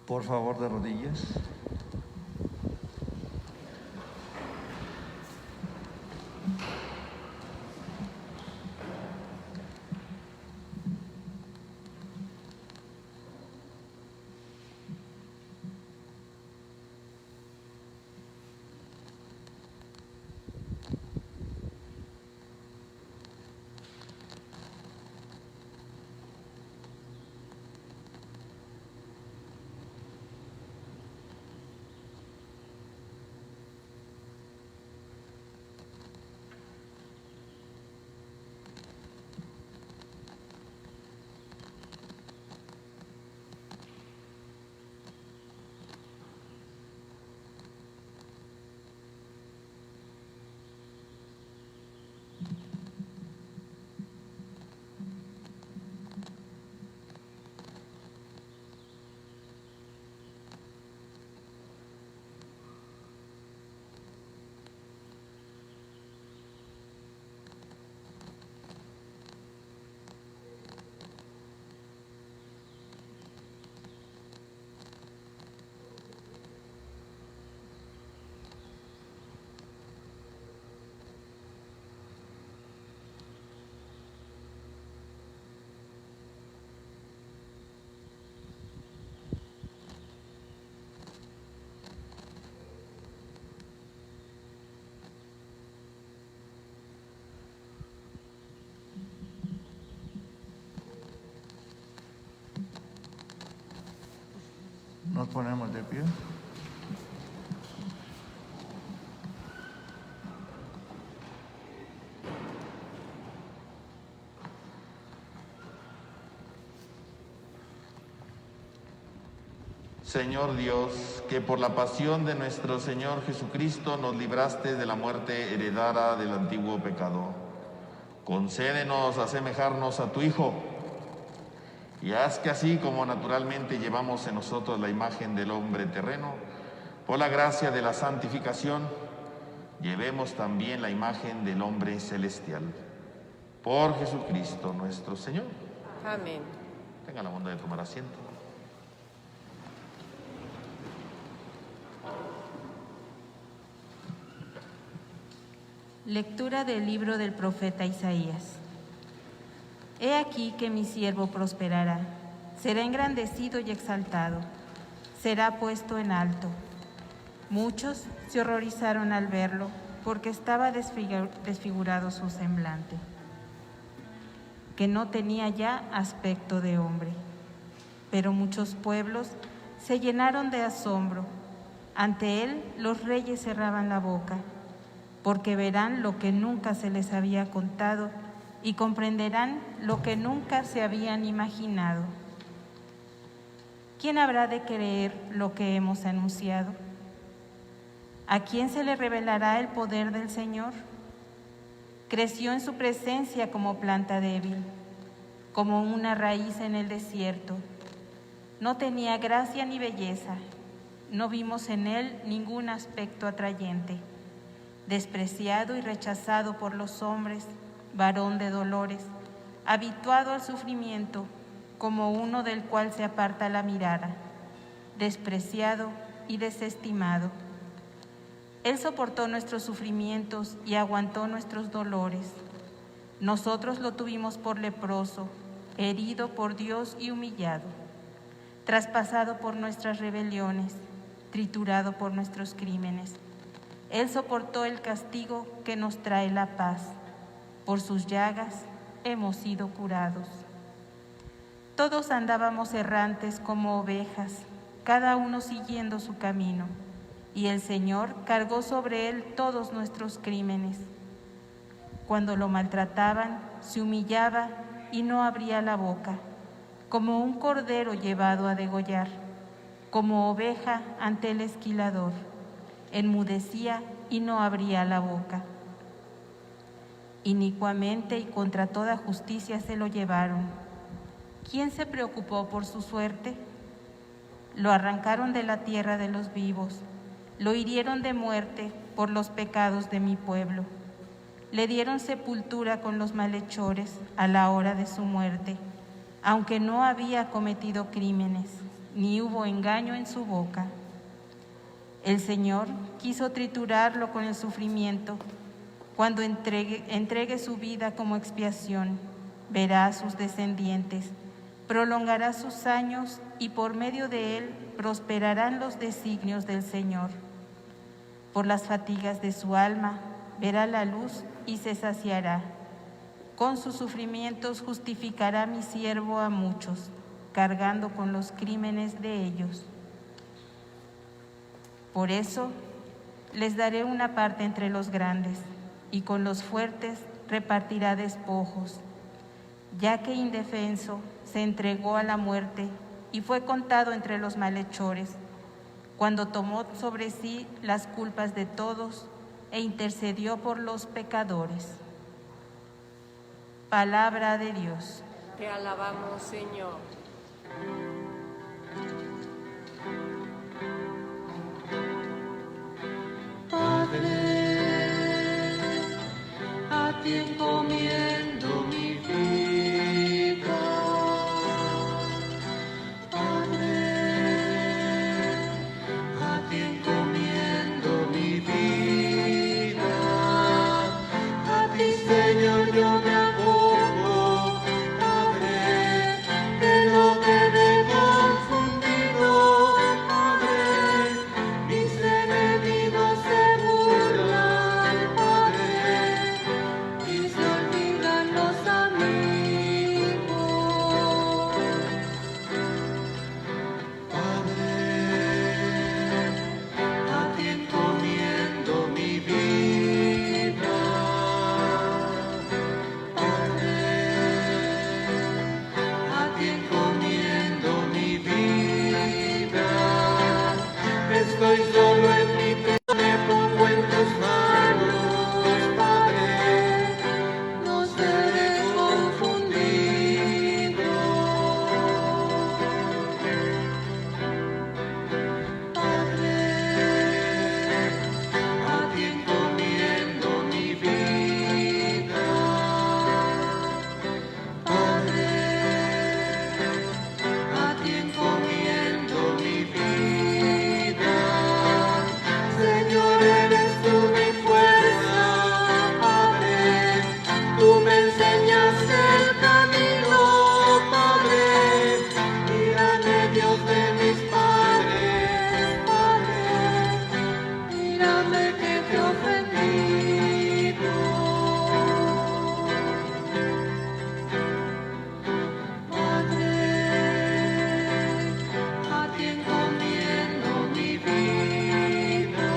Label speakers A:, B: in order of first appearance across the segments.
A: Por favor, de rodillas. Nos ponemos de pie. Señor Dios, que por la pasión de nuestro Señor Jesucristo nos libraste de la muerte heredada del antiguo pecado, concédenos asemejarnos a tu Hijo, y haz que así como naturalmente llevamos en nosotros la imagen del hombre terreno, por la gracia de la santificación, llevemos también la imagen del hombre celestial. Por Jesucristo nuestro Señor.
B: Amén.
A: Tengan la bondad de tomar asiento.
C: Lectura del libro del profeta Isaías. He aquí que mi siervo prosperará, será engrandecido y exaltado, será puesto en alto. Muchos se horrorizaron al verlo, porque estaba desfigurado su semblante, que no tenía ya aspecto de hombre. Pero muchos pueblos se llenaron de asombro. Ante él los reyes cerraban la boca, porque verán lo que nunca se les había contado y comprenderán lo que nunca se habían imaginado. ¿Quién habrá de creer lo que hemos anunciado? ¿A quién se le revelará el poder del Señor? Creció en su presencia como planta débil, como una raíz en el desierto. No tenía gracia ni belleza, no vimos en él ningún aspecto atrayente. Despreciado y rechazado por los hombres, varón de dolores, habituado al sufrimiento, como uno del cual se aparta la mirada, despreciado y desestimado. Él soportó nuestros sufrimientos y aguantó nuestros dolores. Nosotros lo tuvimos por leproso, herido por Dios y humillado, traspasado por nuestras rebeliones, triturado por nuestros crímenes. Él soportó el castigo que nos trae la paz. Por sus llagas hemos sido curados. Todos andábamos errantes como ovejas, cada uno siguiendo su camino, y el Señor cargó sobre él todos nuestros crímenes. Cuando lo maltrataban, se humillaba y no abría la boca, como un cordero llevado a degollar, como oveja ante el esquilador. Enmudecía y no abría la boca. Inicuamente y contra toda justicia se lo llevaron. ¿Quién se preocupó por su suerte? Lo arrancaron de la tierra de los vivos, lo hirieron de muerte por los pecados de mi pueblo. Le dieron sepultura con los malhechores a la hora de su muerte, aunque no había cometido crímenes, ni hubo engaño en su boca. El Señor quiso triturarlo con el sufrimiento. Cuando entregue su vida como expiación, verá a sus descendientes, prolongará sus años y por medio de él prosperarán los designios del Señor. Por las fatigas de su alma verá la luz y se saciará. Con sus sufrimientos justificará mi siervo a muchos, cargando con los crímenes de ellos. Por eso les daré una parte entre los grandes, y con los fuertes repartirá despojos, ya que indefenso se entregó a la muerte y fue contado entre los malhechores, cuando tomó sobre sí las culpas de todos e intercedió por los pecadores. Palabra de Dios.
B: Te alabamos, Señor.
D: Padre, a ti encomiendo mi vida. Padre, a ti encomiendo mi vida. A ti, Señor, yo me acojo. Padre, que no quede confundido. Padre, mis enemigos se burlan. Padre, y se olvidan los amigos. Padre, a ti encomiendo mi vida. Padre, a ti encomiendo mi vida. Estoy solo en mi pecado, me pongo en tus manos, Padre, no seré confundido. Padre, a ti encomiendo mi vida. Padre, a ti encomiendo mi vida. Señor, eres tú mi fuerza. Padre, tú me enseñaste el camino. Padre, mírame, Dios de mis padres. Padre, mírame que te he ofendido. Padre, a ti encomiendo mi vida.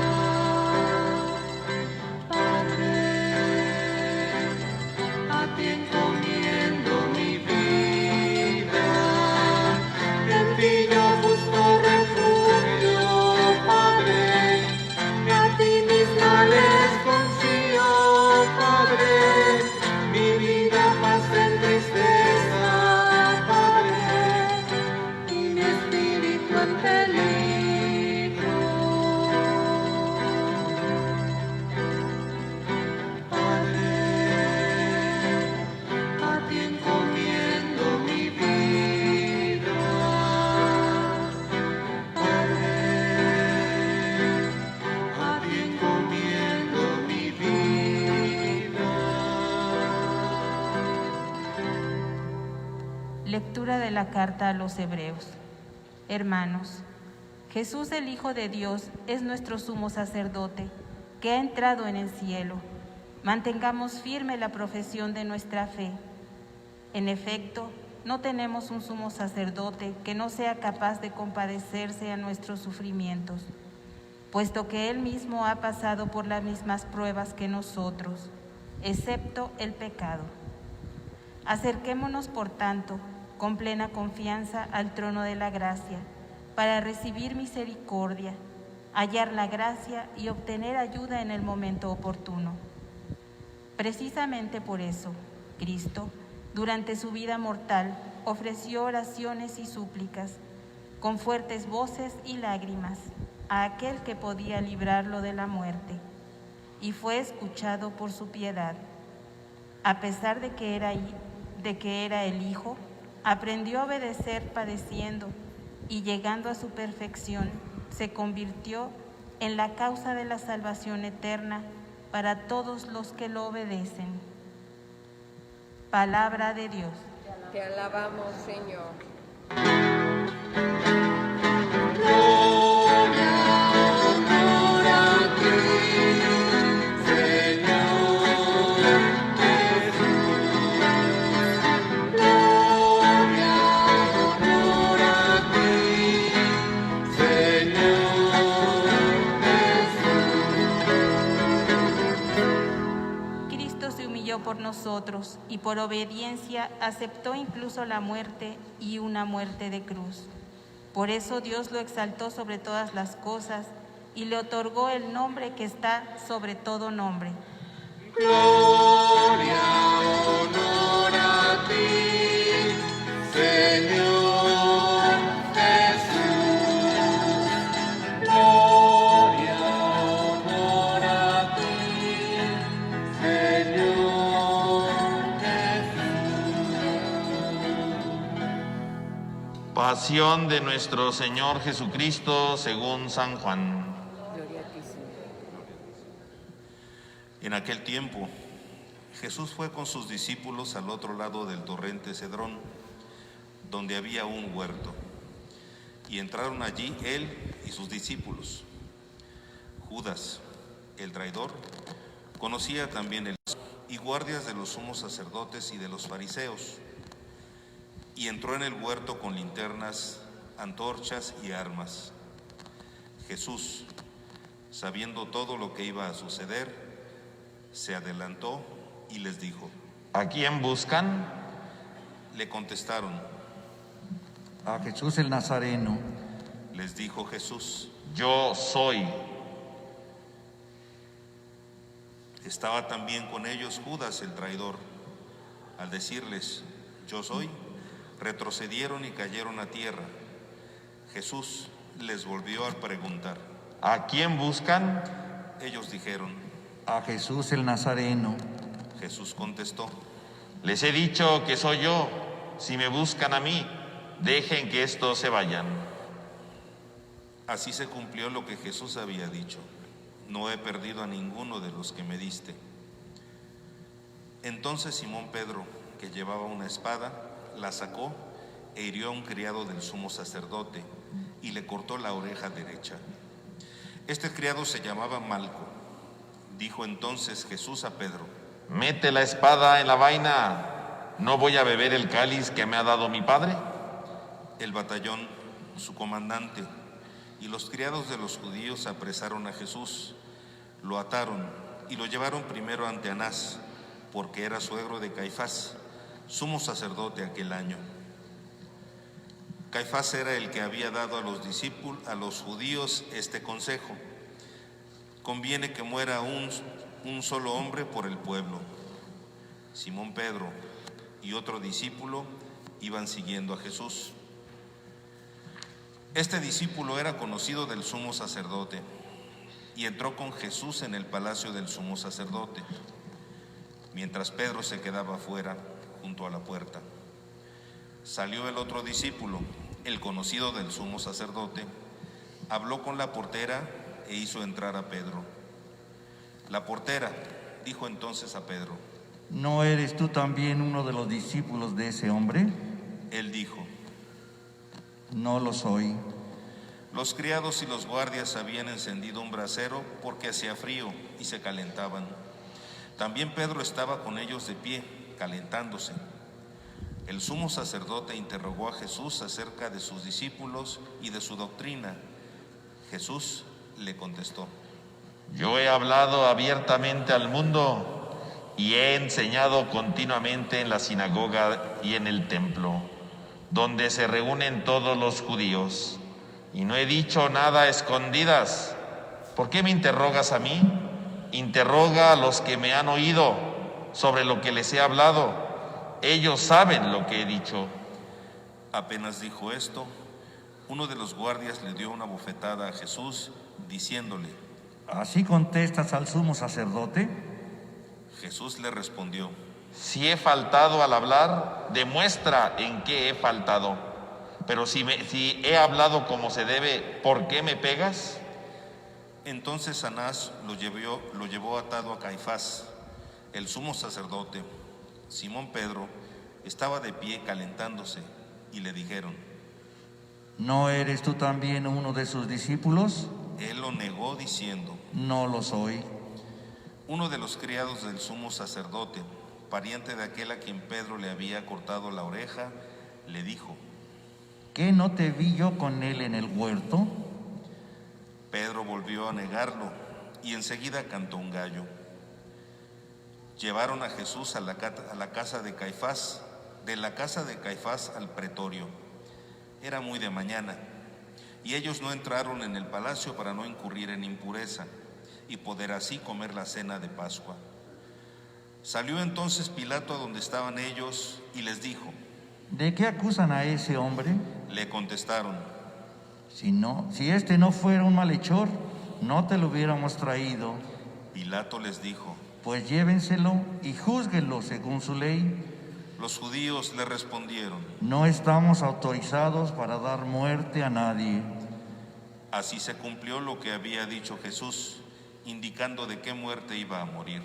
D: Padre, a ti encomiendo mi vida. En ti yo busco refugio, Padre, a ti mis males confío, Padre, mi vida pasa en tristeza, Padre, y mi espíritu en peligro. Padre, a ti encomiendo mi vida. Padre, a ti encomiendo mi vida.
C: Lectura de la carta a los Hebreos. Hermanos, Jesús, el Hijo de Dios, es nuestro sumo sacerdote, que ha entrado en el cielo. Mantengamos firme la profesión de nuestra fe. En efecto, no tenemos un sumo sacerdote que no sea capaz de compadecerse a nuestros sufrimientos, puesto que Él mismo ha pasado por las mismas pruebas que nosotros, excepto el pecado. Acerquémonos, por tanto, con plena confianza al trono de la gracia, para recibir misericordia, hallar la gracia y obtener ayuda en el momento oportuno. Precisamente por eso, Cristo, durante su vida mortal, ofreció oraciones y súplicas, con fuertes voces y lágrimas, a aquel que podía librarlo de la muerte, y fue escuchado por su piedad. A pesar de que era el Hijo, aprendió a obedecer padeciendo, y llegando a su perfección, se convirtió en la causa de la salvación eterna para todos los que lo obedecen. Palabra de Dios.
B: Te alabamos, Señor.
C: Por nosotros y por obediencia aceptó incluso la muerte y una muerte de cruz. Por eso Dios lo exaltó sobre todas las cosas y le otorgó el nombre que está sobre todo nombre.
D: Gloria, honor a ti, Señor Jesús. Gloria, honor a ti, Señor.
A: Pasión de nuestro Señor Jesucristo según San Juan.
B: Gloria a ti, Señor.
E: En aquel tiempo, Jesús fue con sus discípulos al otro lado del torrente Cedrón, donde había un huerto, y entraron allí él y sus discípulos. Judas, el traidor, conocía también el y guardias de los sumos sacerdotes y de los fariseos, y entró en el huerto con linternas, antorchas y armas. Jesús, sabiendo todo lo que iba a suceder, se adelantó y les dijo:
A: ¿A quién buscan?
E: Le contestaron.
F: A Jesús el Nazareno.
E: Les dijo Jesús:
A: Yo soy.
E: Estaba también con ellos Judas el traidor. Al decirles: Yo soy, retrocedieron y cayeron a tierra. Jesús les volvió a preguntar:
A: ¿A quién buscan?
E: Ellos dijeron:
F: A Jesús el Nazareno.
E: Jesús contestó:
A: Les he dicho que soy yo. Si me buscan a mí, dejen que estos se vayan.
E: Así se cumplió lo que Jesús había dicho: No he perdido a ninguno de los que me diste. Entonces Simón Pedro, que llevaba una espada, la sacó e hirió a un criado del sumo sacerdote y le cortó la oreja derecha. Este criado se llamaba Malco. Dijo entonces Jesús a Pedro:
A: Mete la espada en la vaina. ¿No voy a beber el cáliz que me ha dado mi padre?
E: El batallón, su comandante, y los criados de los judíos apresaron a Jesús, lo ataron y lo llevaron primero ante Anás, porque era suegro de Caifás, sumo sacerdote aquel año. Caifás era el que había dado a los discípulos, a los judíos, este consejo: conviene que muera un solo hombre por el pueblo. Simón Pedro y otro discípulo iban siguiendo a Jesús. Este discípulo era conocido del sumo sacerdote y entró con Jesús en el palacio del sumo sacerdote, mientras Pedro se quedaba afuera, junto a la puerta. Salió el otro discípulo, el conocido del sumo sacerdote, habló con la portera e hizo entrar a Pedro. La portera dijo entonces a Pedro:
F: ¿No eres tú también uno de los discípulos de ese hombre?
E: Él dijo:
F: No lo soy.
E: Los criados y los guardias habían encendido un brasero porque hacía frío y se calentaban. También Pedro estaba con ellos de pie, calentándose. El sumo sacerdote interrogó a Jesús acerca de sus discípulos y de su doctrina. Jesús le contestó:
A: Yo he hablado abiertamente al mundo y he enseñado continuamente en la sinagoga y en el templo, donde se reúnen todos los judíos, y no he dicho nada a escondidas. ¿Por qué me interrogas a mí? Interroga a los que me han oído sobre lo que les he hablado. Ellos saben lo que he dicho.
E: Apenas dijo esto, uno de los guardias le dio una bofetada a Jesús, diciéndole:
F: ¿Así contestas al sumo sacerdote?
E: Jesús le respondió:
A: Si he faltado al hablar, demuestra en qué he faltado. Pero si he hablado como se debe, ¿por qué me pegas?
E: Entonces Anás lo llevó atado a Caifás, el sumo sacerdote. Simón Pedro estaba de pie calentándose y le dijeron:
F: ¿No eres tú también uno de sus discípulos?
E: Él lo negó diciendo:
F: No lo soy.
E: Uno de los criados del sumo sacerdote, pariente de aquel a quien Pedro le había cortado la oreja, le dijo:
F: ¿Qué no te vi yo con él en el huerto?
E: Pedro volvió a negarlo y enseguida cantó un gallo. Llevaron a Jesús a la casa de Caifás, de la casa de Caifás al pretorio. Era muy de mañana, y ellos no entraron en el palacio para no incurrir en impureza y poder así comer la cena de Pascua. Salió entonces Pilato a donde estaban ellos y les dijo:
F: ¿De qué acusan a ese hombre?
E: Le contestaron:
F: Si este no fuera un malhechor, no te lo hubiéramos traído.
E: Pilato les dijo:
F: Pues llévenselo y júzguenlo según su ley.
E: Los judíos le respondieron:
F: No estamos autorizados para dar muerte a nadie.
E: Así se cumplió lo que había dicho Jesús, indicando de qué muerte iba a morir.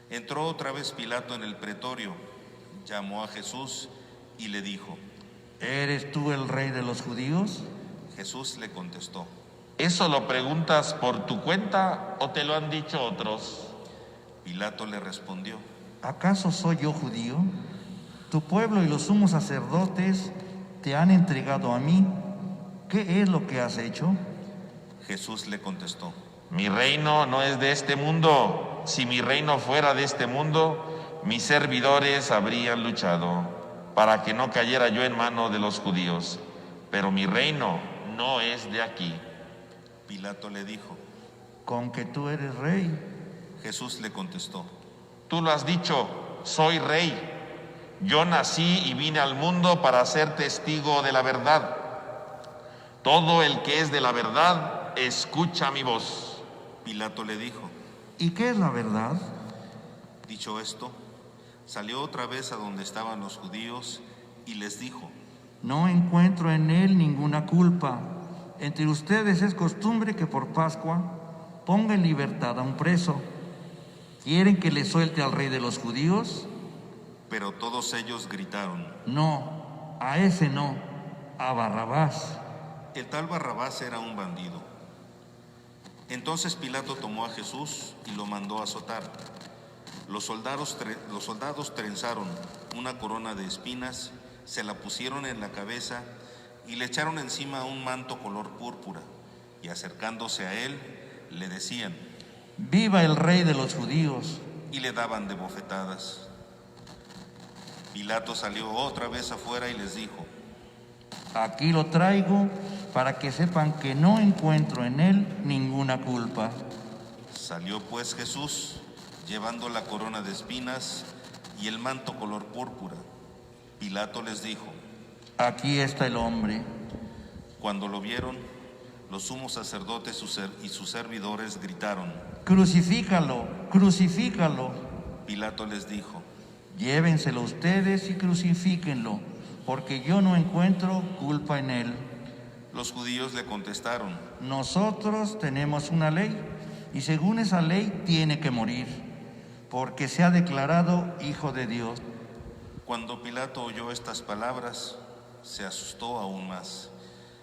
E: Entró otra vez Pilato en el pretorio, llamó a Jesús y le dijo:
F: ¿Eres tú el rey de los judíos?
E: Jesús le contestó:
A: ¿Eso lo preguntas por tu cuenta o te lo han dicho otros?
E: Pilato le respondió:
F: ¿Acaso soy yo judío? Tu pueblo y los sumos sacerdotes te han entregado a mí. ¿Qué es lo que has hecho?
E: Jesús le contestó:
A: Mi reino no es de este mundo. Si mi reino fuera de este mundo, mis servidores habrían luchado para que no cayera yo en mano de los judíos. Pero mi reino no es de aquí.
E: Pilato le dijo:
F: ¿Con que tú eres rey?
E: Jesús le contestó:
A: Tú lo has dicho, soy rey. Yo nací y vine al mundo para ser testigo de la verdad. Todo el que es de la verdad, escucha mi voz.
E: Pilato le dijo:
F: ¿Y qué es la verdad?
E: Dicho esto, salió otra vez a donde estaban los judíos y les dijo:
F: No encuentro en él ninguna culpa. Entre ustedes es costumbre que por Pascua ponga en libertad a un preso. ¿Quieren que le suelte al rey de los judíos?
E: Pero todos ellos gritaron:
F: No, a ese no, a Barrabás.
E: El tal Barrabás era un bandido. Entonces Pilato tomó a Jesús y lo mandó a azotar. Los soldados trenzaron una corona de espinas, se la pusieron en la cabeza y le echaron encima un manto color púrpura, y acercándose a él, le decían:
F: ¡Viva el rey de los judíos!
E: Y le daban de bofetadas. Pilato salió otra vez afuera y les dijo:
F: Aquí lo traigo para que sepan que no encuentro en él ninguna culpa.
E: Salió pues Jesús, llevando la corona de espinas y el manto color púrpura. Pilato les dijo:
F: Aquí está el hombre.
E: Cuando lo vieron, los sumos sacerdotes y sus servidores gritaron:
F: Crucifícalo, crucifícalo.
E: Pilato les dijo:
F: Llévenselo ustedes y crucifíquenlo, porque yo no encuentro culpa en él.
E: Los judíos le contestaron:
F: Nosotros tenemos una ley, y según esa ley tiene que morir, porque se ha declarado hijo de Dios.
E: Cuando Pilato oyó estas palabras, se asustó aún más,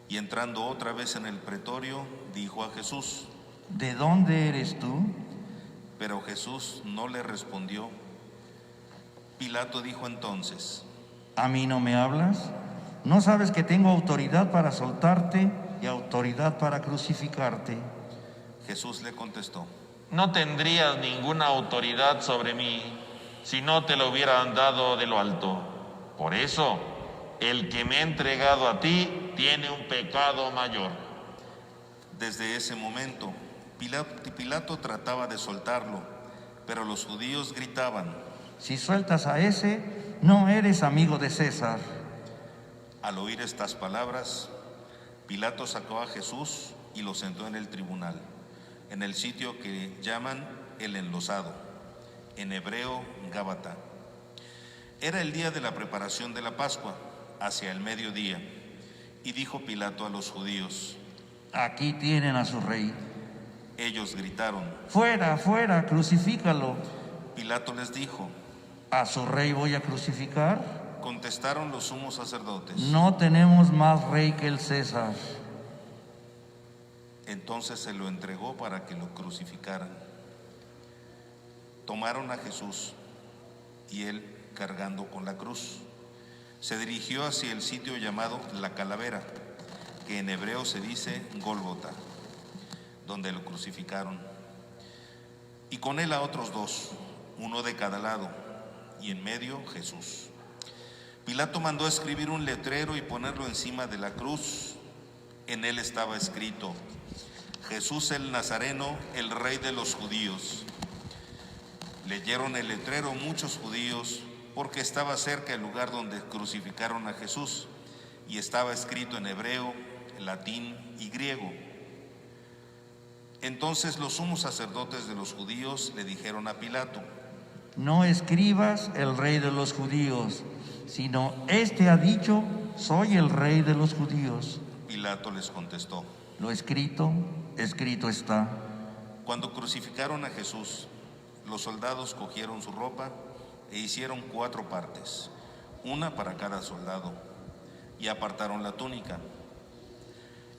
E: y entrando otra vez en el pretorio, dijo a Jesús:
F: ¿De dónde eres tú?
E: Pero Jesús no le respondió. Pilato dijo entonces:
F: ¿A mí no me hablas? ¿No sabes que tengo autoridad para soltarte y autoridad para crucificarte?
E: Jesús le contestó:
A: No tendrías ninguna autoridad sobre mí si no te lo hubieran dado de lo alto. Por eso, el que me ha entregado a ti tiene un pecado mayor.
E: Desde ese momento, Pilato trataba de soltarlo, pero los judíos gritaban:
F: Si sueltas a ese, no eres amigo de César.
E: Al oír estas palabras, Pilato sacó a Jesús y lo sentó en el tribunal, en el sitio que llaman el Enlosado, en hebreo Gábata. Era el día de la preparación de la Pascua, hacia el mediodía, y dijo Pilato a los judíos.
F: Aquí tienen a su rey.
E: Ellos gritaron.
F: Fuera, fuera, crucifícalo.
E: Pilato les dijo.
F: ¿A su rey voy a crucificar?
E: Contestaron los sumos sacerdotes.
F: No tenemos más rey que el César.
E: Entonces se lo entregó para que lo crucificaran. Tomaron a Jesús y él, cargando con la cruz, se dirigió hacia el sitio llamado La Calavera, que en hebreo se dice Gólgota, donde lo crucificaron. Y con él a otros dos, uno de cada lado, y en medio Jesús. Pilato mandó escribir un letrero y ponerlo encima de la cruz. En él estaba escrito: Jesús el Nazareno, el Rey de los judíos. Leyeron el letrero muchos judíos, porque estaba cerca el lugar donde crucificaron a Jesús, y estaba escrito en hebreo, latín y griego. Entonces los sumos sacerdotes de los judíos le dijeron a Pilato:
F: No escribas el rey de los judíos, sino este ha dicho, soy el rey de los judíos.
E: Pilato les contestó:
F: Lo escrito, escrito está.
E: Cuando crucificaron a Jesús, los soldados cogieron su ropa e hicieron 4 partes, una para cada soldado, y apartaron la túnica.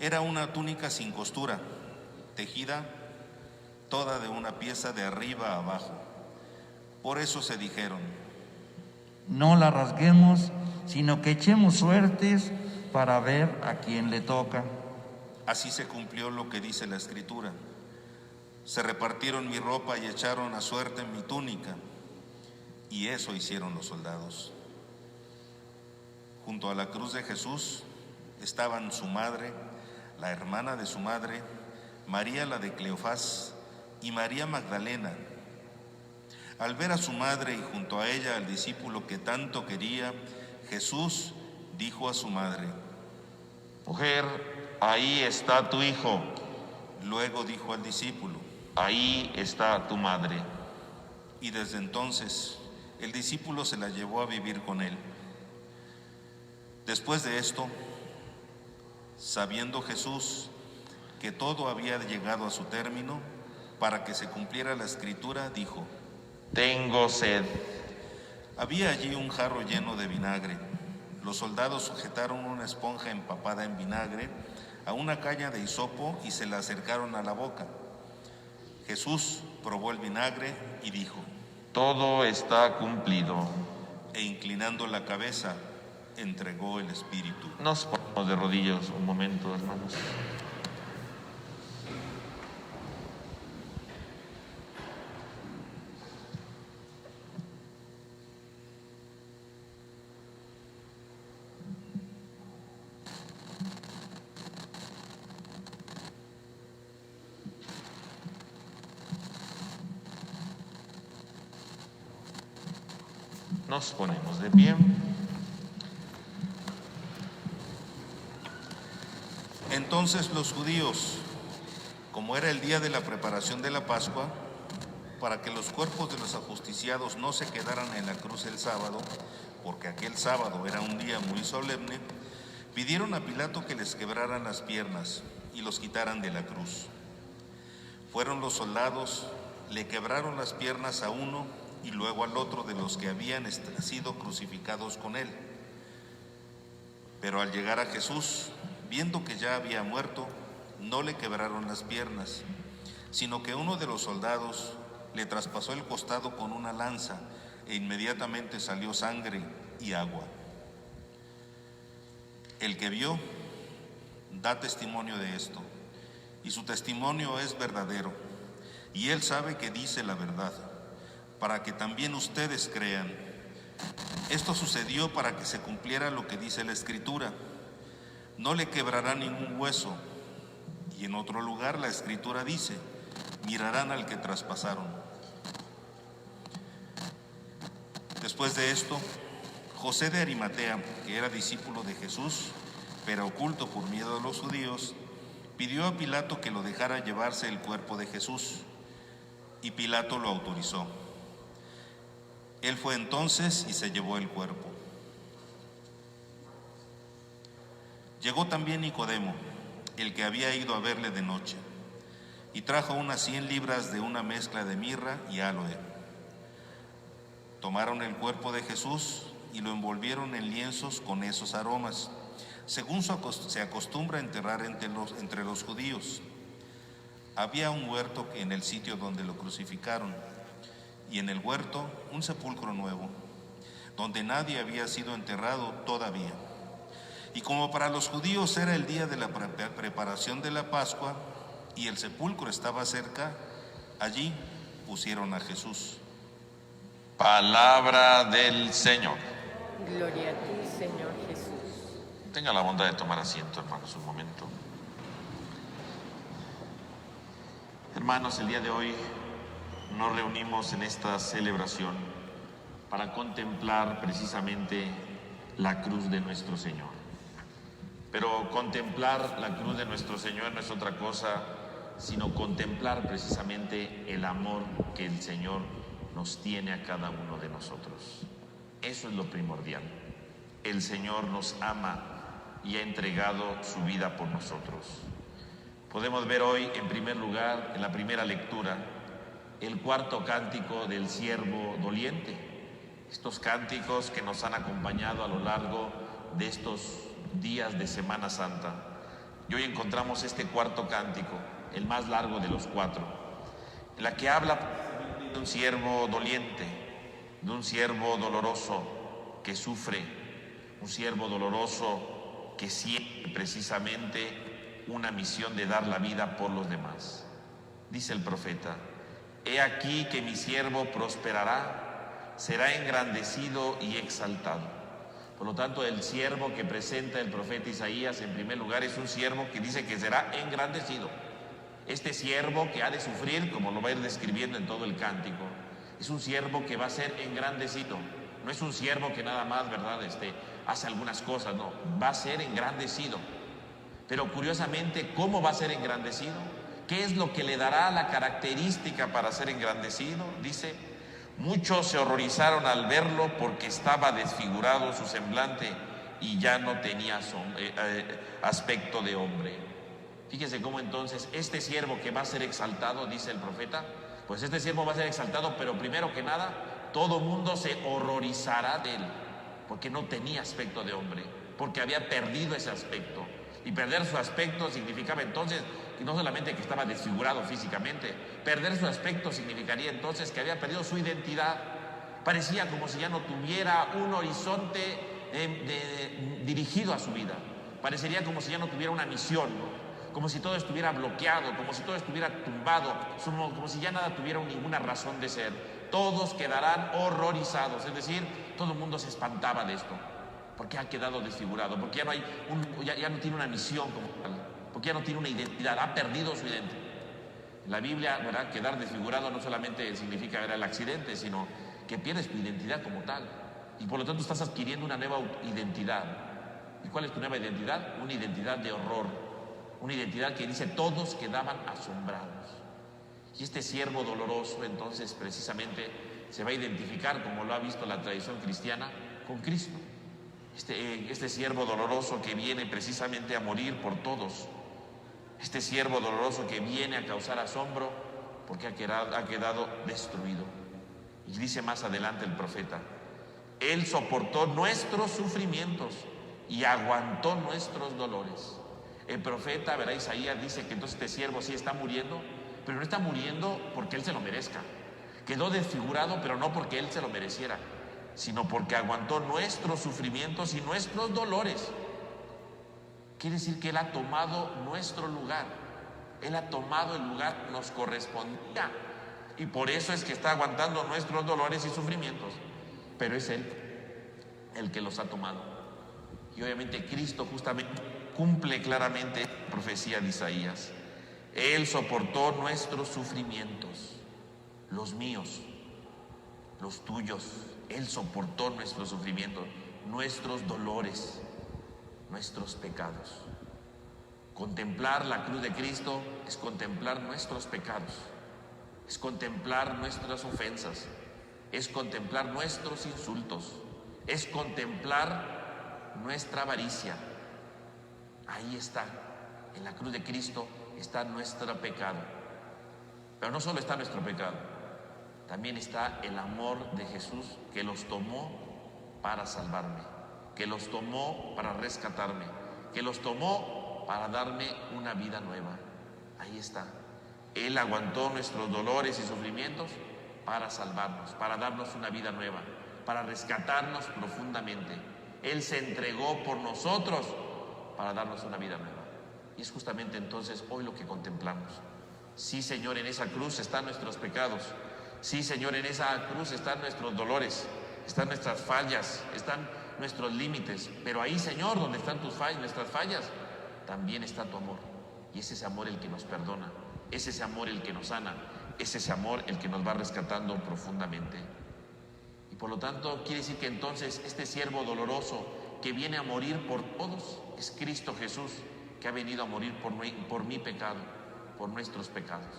E: Era una túnica sin costura, tejida toda de una pieza de arriba a abajo. Por eso se dijeron:
F: No la rasguemos, sino que echemos suertes para ver a quién le toca.
E: Así se cumplió lo que dice la Escritura: se repartieron mi ropa y echaron a suerte mi túnica. Y eso hicieron los soldados. Junto a la cruz de Jesús estaban su madre, la hermana de su madre, María la de Cleofás y María Magdalena. Al ver a su madre y junto a ella al discípulo que tanto quería, Jesús dijo a su madre:
A: Mujer, ahí está tu hijo,
E: Luego dijo al discípulo,
A: ahí está tu madre.
E: y desde entonces el discípulo se la llevó a vivir con él. Después de esto, sabiendo Jesús que todo había llegado a su término, para que se cumpliera la Escritura, dijo:
A: Tengo sed.
E: Había allí un jarro lleno de vinagre. Los soldados sujetaron una esponja empapada en vinagre a una caña de hisopo y se la acercaron a la boca. Jesús probó el vinagre y dijo:
A: Todo está cumplido.
E: E inclinando la cabeza, entregó el espíritu.
A: Nos ponemos de rodillas un momento, hermanos. Nos ponemos de pie.
E: Entonces los judíos, como era el día de la preparación de la Pascua, para que los cuerpos de los ajusticiados no se quedaran en la cruz el sábado, porque aquel sábado era un día muy solemne, pidieron a Pilato que les quebraran las piernas y los quitaran de la cruz. Fueron los soldados, le quebraron las piernas a uno y luego al otro de los que habían sido crucificados con él. Pero al llegar a Jesús, viendo que ya había muerto, no le quebraron las piernas, sino que uno de los soldados le traspasó el costado con una lanza e inmediatamente salió sangre y agua. El que vio da testimonio de esto, y su testimonio es verdadero, y él sabe que dice la verdad, para que también ustedes crean. Esto sucedió para que se cumpliera lo que dice la Escritura: no le quebrará ningún hueso. Y en otro lugar la Escritura dice: mirarán al que traspasaron. Después de esto, José de Arimatea, que era discípulo de Jesús, pero oculto por miedo a los judíos, pidió a Pilato que lo dejara llevarse el cuerpo de Jesús, y Pilato lo autorizó. Él fue entonces y se llevó el cuerpo. Llegó también Nicodemo, el que había ido a verle de noche, y trajo unas 100 libras de una mezcla de mirra y áloe. Tomaron el cuerpo de Jesús y lo envolvieron en lienzos con esos aromas, según se acostumbra enterrar entre los judíos. Había un huerto en el sitio donde lo crucificaron, y en el huerto un sepulcro nuevo, donde nadie había sido enterrado todavía. Y como para los judíos era el día de la preparación de la Pascua y el sepulcro estaba cerca, allí pusieron a Jesús.
A: Palabra del Señor.
B: Gloria a ti, Señor Jesús.
A: Tenga la bondad de tomar asiento, hermanos, un momento. Hermanos, el día de hoy nos reunimos en esta celebración para contemplar precisamente la cruz de nuestro Señor. Pero contemplar la cruz de nuestro Señor no es otra cosa sino contemplar precisamente el amor que el Señor nos tiene a cada uno de nosotros. Eso es lo primordial. El Señor nos ama y ha entregado su vida por nosotros. Podemos ver hoy, en primer lugar, en la primera lectura, el cuarto cántico del siervo doliente. Estos cánticos que nos han acompañado a lo largo de estos días de Semana Santa. Y hoy encontramos este cuarto cántico, el más largo de los 4, en la que habla de un siervo doliente, de un siervo doloroso que sufre, un siervo doloroso que siente precisamente una misión de dar la vida por los demás. Dice el profeta: he aquí que mi siervo prosperará, será engrandecido y exaltado. Por lo tanto, el siervo que presenta el profeta Isaías, en primer lugar, es un siervo que dice que será engrandecido. Este siervo que ha de sufrir, como lo va a ir describiendo en todo el cántico, es un siervo que va a ser engrandecido. No es un siervo que nada más, ¿verdad?, hace algunas cosas, no, va a ser engrandecido. Pero curiosamente, ¿cómo va a ser engrandecido? ¿Qué es lo que le dará la característica para ser engrandecido? Dice: muchos se horrorizaron al verlo porque estaba desfigurado su semblante y ya no tenía aspecto de hombre. Fíjese cómo entonces este siervo que va a ser exaltado, dice el profeta, pues este siervo va a ser exaltado, pero primero que nada, todo mundo se horrorizará de él, porque no tenía aspecto de hombre, porque había perdido ese aspecto. Y perder su aspecto significaba entonces que no solamente que estaba desfigurado físicamente, perder su aspecto significaría entonces que había perdido su identidad. Parecía como si ya no tuviera un horizonte dirigido a su vida. Parecería como si ya no tuviera una misión, ¿no? Como si todo estuviera bloqueado, como si todo estuviera tumbado, como si ya nada tuviera ninguna razón de ser. Todos quedarán horrorizados, es decir, todo el mundo se espantaba de esto, porque ha quedado desfigurado, porque ya no tiene una misión como tal, porque ya no tiene una identidad, ha perdido su identidad. En la Biblia, ¿verdad?, quedar desfigurado no solamente significa ver el accidente, sino que pierdes tu identidad como tal, y por lo tanto estás adquiriendo una nueva identidad. ¿Y cuál es tu nueva identidad? Una identidad de horror, una identidad que dice: todos quedaban asombrados. Y este siervo doloroso entonces precisamente se va a identificar, como lo ha visto la tradición cristiana, con Cristo. Este siervo doloroso que viene precisamente a morir por todos, este siervo doloroso que viene a causar asombro porque ha quedado destruido. Y dice más adelante el profeta: él soportó nuestros sufrimientos y aguantó nuestros dolores. El profeta, verá, Isaías, dice que entonces este siervo sí está muriendo, pero no está muriendo porque él se lo merezca. Quedó desfigurado, pero no porque él se lo mereciera, sino porque aguantó nuestros sufrimientos y nuestros dolores. Quiere decir que él ha tomado nuestro lugar, él ha tomado el lugar que nos correspondía, y por eso es que está aguantando nuestros dolores y sufrimientos, pero es él el que los ha tomado. Y obviamente Cristo justamente cumple claramente la profecía de Isaías. Él soportó nuestros sufrimientos, los míos, los tuyos. Él soportó nuestros sufrimientos, nuestros dolores, nuestros pecados. Contemplar la cruz de Cristo es contemplar nuestros pecados, es contemplar nuestras ofensas, es contemplar nuestros insultos, es contemplar nuestra avaricia,
G: Ahí está, en la cruz de Cristo está nuestro pecado. Pero no solo está nuestro pecado, también está el amor de Jesús, que los tomó para salvarme, que los tomó para rescatarme, que los tomó para darme una vida nueva. Ahí está. Él aguantó nuestros dolores y sufrimientos para salvarnos, para darnos una vida nueva, para rescatarnos profundamente. Él se entregó por nosotros para darnos una vida nueva. Y es justamente entonces hoy lo que contemplamos. Sí, Señor, en esa cruz están nuestros pecados. Sí, Señor, en esa cruz están nuestros dolores, están nuestras fallas, están nuestros límites. Pero ahí, Señor, donde están tus fallas, nuestras fallas, también está tu amor. Y es ese amor el que nos perdona, es ese amor el que nos sana, es ese amor el que nos va rescatando profundamente. Y por lo tanto, quiere decir que entonces este siervo doloroso que viene a morir por todos es Cristo Jesús, que ha venido a morir por mi pecado, por nuestros pecados.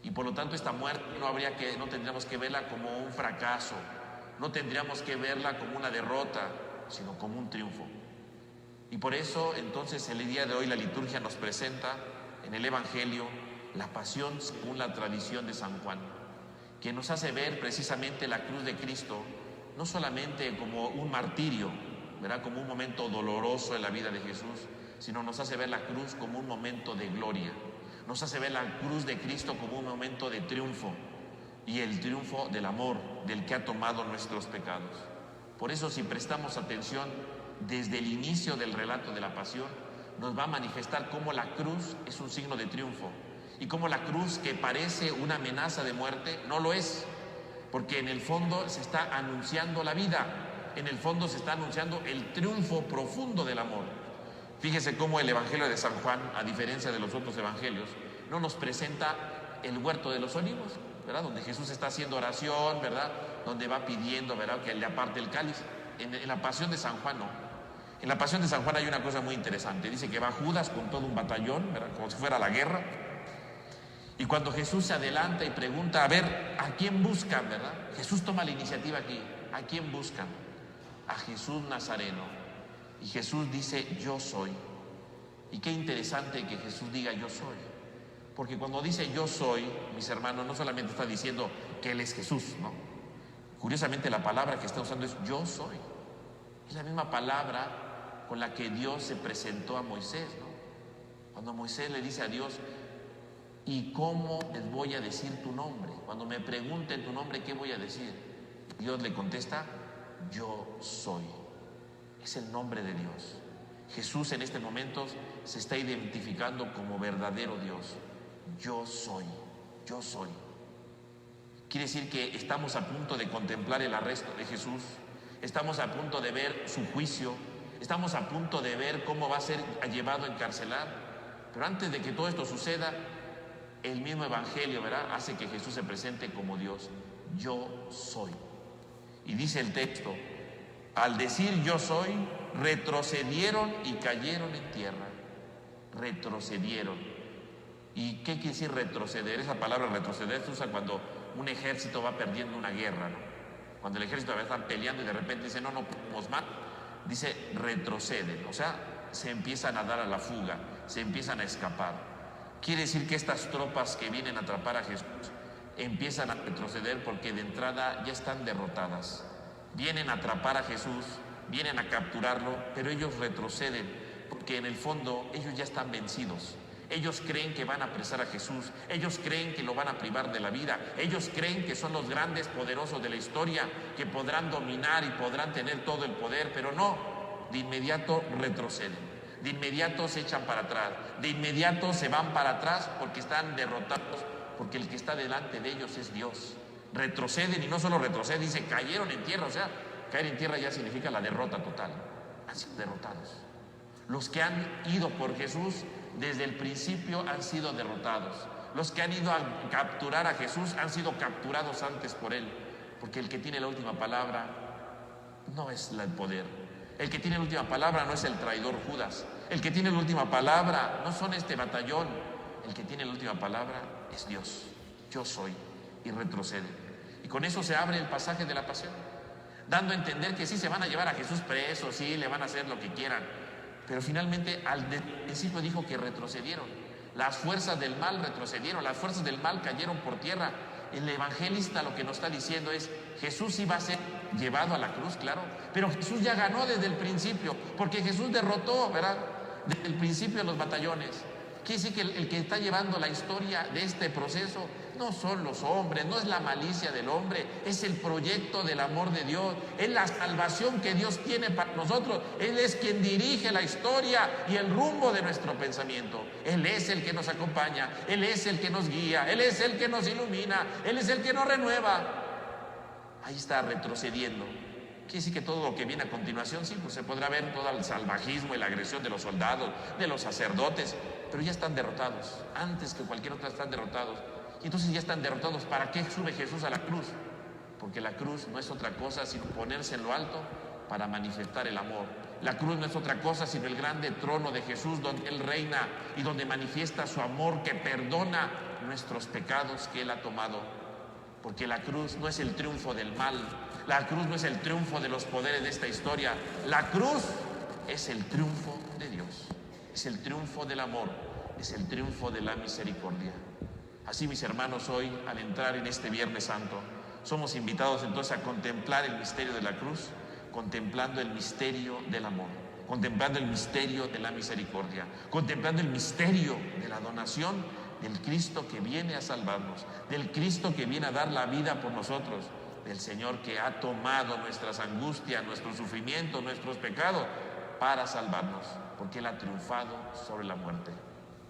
G: Y por lo tanto esta muerte no tendríamos que verla como un fracaso, no tendríamos que verla como una derrota, sino como un triunfo. Y por eso entonces el día de hoy la liturgia nos presenta en el Evangelio la pasión según la tradición de San Juan, que nos hace ver precisamente la cruz de Cristo no solamente como un martirio, ¿verdad?, como un momento doloroso en la vida de Jesús, sino nos hace ver la cruz como un momento de gloria, nos hace ver la cruz de Cristo como un momento de triunfo, y el triunfo del amor del que ha tomado nuestros pecados. Por eso, si prestamos atención desde el inicio del relato de la pasión, nos va a manifestar cómo la cruz es un signo de triunfo, y cómo la cruz, que parece una amenaza de muerte, no lo es, porque en el fondo se está anunciando la vida, en el fondo se está anunciando el triunfo profundo del amor. Fíjese cómo el Evangelio de San Juan, a diferencia de los otros evangelios, no nos presenta el huerto de los olivos, ¿verdad?, donde Jesús está haciendo oración, ¿verdad?, donde va pidiendo, ¿verdad?, que le aparte el cáliz. En la pasión de San Juan no. En la pasión de San Juan hay una cosa muy interesante. Dice que va Judas con todo un batallón, ¿verdad?, como si fuera la guerra. Y cuando Jesús se adelanta y pregunta, a ver, ¿a quién buscan, verdad? Jesús toma la iniciativa aquí. ¿A quién buscan? A Jesús Nazareno. Y Jesús dice, yo soy. Y qué interesante que Jesús diga, yo soy. Porque cuando dice yo soy, mis hermanos, no solamente está diciendo que Él es Jesús, ¿no? Curiosamente la palabra que está usando es yo soy. Es la misma palabra con la que Dios se presentó a Moisés, ¿no? Cuando Moisés le dice a Dios, ¿y cómo les voy a decir tu nombre? Cuando me pregunten tu nombre, ¿qué voy a decir? Dios le contesta, yo soy. Es el nombre de Dios. Jesús en este momento se está identificando como verdadero Dios. Yo soy, yo soy. Quiere decir que estamos a punto de contemplar el arresto de Jesús, estamos a punto de ver su juicio, estamos a punto de ver cómo va a ser llevado a encarcelar. Pero antes de que todo esto suceda, el mismo Evangelio, ¿verdad?, hace que Jesús se presente como Dios. Yo soy. Y dice el texto, al decir yo soy, retrocedieron y cayeron en tierra. Retrocedieron. ¿Y qué quiere decir retroceder? Esa palabra retroceder se usa cuando un ejército va perdiendo una guerra, ¿no? Cuando el ejército está peleando y de repente dice, no podemos más, dice retroceden, o sea, se empiezan a dar a la fuga, se empiezan a escapar. Quiere decir que estas tropas que vienen a atrapar a Jesús empiezan a retroceder porque de entrada ya están derrotadas. Vienen a atrapar a Jesús, vienen a capturarlo, pero ellos retroceden porque en el fondo ellos ya están vencidos. Ellos creen que van a apresar a Jesús, ellos creen que lo van a privar de la vida, ellos creen que son los grandes poderosos de la historia, que podrán dominar y podrán tener todo el poder, pero no, de inmediato retroceden, de inmediato se echan para atrás, de inmediato se van para atrás porque están derrotados, porque el que está delante de ellos es Dios. Retroceden y no solo retroceden, dice cayeron en tierra, o sea, caer en tierra ya significa la derrota total, han sido derrotados. Los que han ido por Jesús desde el principio han sido derrotados. Los que han ido a capturar a Jesús han sido capturados antes por Él, porque el que tiene la última palabra no es el poder. El que tiene la última palabra no es el traidor Judas. El que tiene la última palabra no son este batallón. El que tiene la última palabra es Dios. Yo soy. Y retrocede. Y con eso se abre el pasaje de la pasión, dando a entender que sí se van a llevar a Jesús preso, sí le van a hacer lo que quieran, Pero finalmente al principio dijo que retrocedieron. Las fuerzas del mal retrocedieron, las fuerzas del mal cayeron por tierra. El evangelista lo que nos está diciendo es: Jesús iba a ser llevado a la cruz, claro, pero Jesús ya ganó desde el principio, porque Jesús derrotó, ¿verdad?, desde el principio de los batallones. Quiere decir que el que está llevando la historia de este proceso no son los hombres, no es la malicia del hombre, es el proyecto del amor de Dios, es la salvación que Dios tiene para nosotros. Él es quien dirige la historia y el rumbo de nuestro pensamiento. Él es el que nos acompaña, Él es el que nos guía, Él es el que nos ilumina, Él es el que nos renueva. Ahí está retrocediendo. Quiere decir que todo lo que viene a continuación, sí, pues se podrá ver todo el salvajismo y la agresión de los soldados, de los sacerdotes, pero ya están derrotados. Antes que cualquier otra están derrotados. Y entonces ya están derrotados. ¿Para qué sube Jesús a la cruz? Porque la cruz no es otra cosa sino ponerse en lo alto para manifestar el amor. La cruz no es otra cosa sino el grande trono de Jesús, donde Él reina y donde manifiesta su amor, que perdona nuestros pecados que Él ha tomado. Porque la cruz no es el triunfo del mal, la cruz no es el triunfo de los poderes de esta historia. La cruz es el triunfo de Dios, es el triunfo del amor, es el triunfo de la misericordia. Así, mis hermanos, hoy, al entrar en este Viernes Santo, somos invitados entonces a contemplar el misterio de la cruz, contemplando el misterio del amor, contemplando el misterio de la misericordia, contemplando el misterio de la donación del Cristo que viene a salvarnos, del Cristo que viene a dar la vida por nosotros, del Señor que ha tomado nuestras angustias, nuestro sufrimiento, nuestros pecados para salvarnos, porque Él ha triunfado sobre la muerte.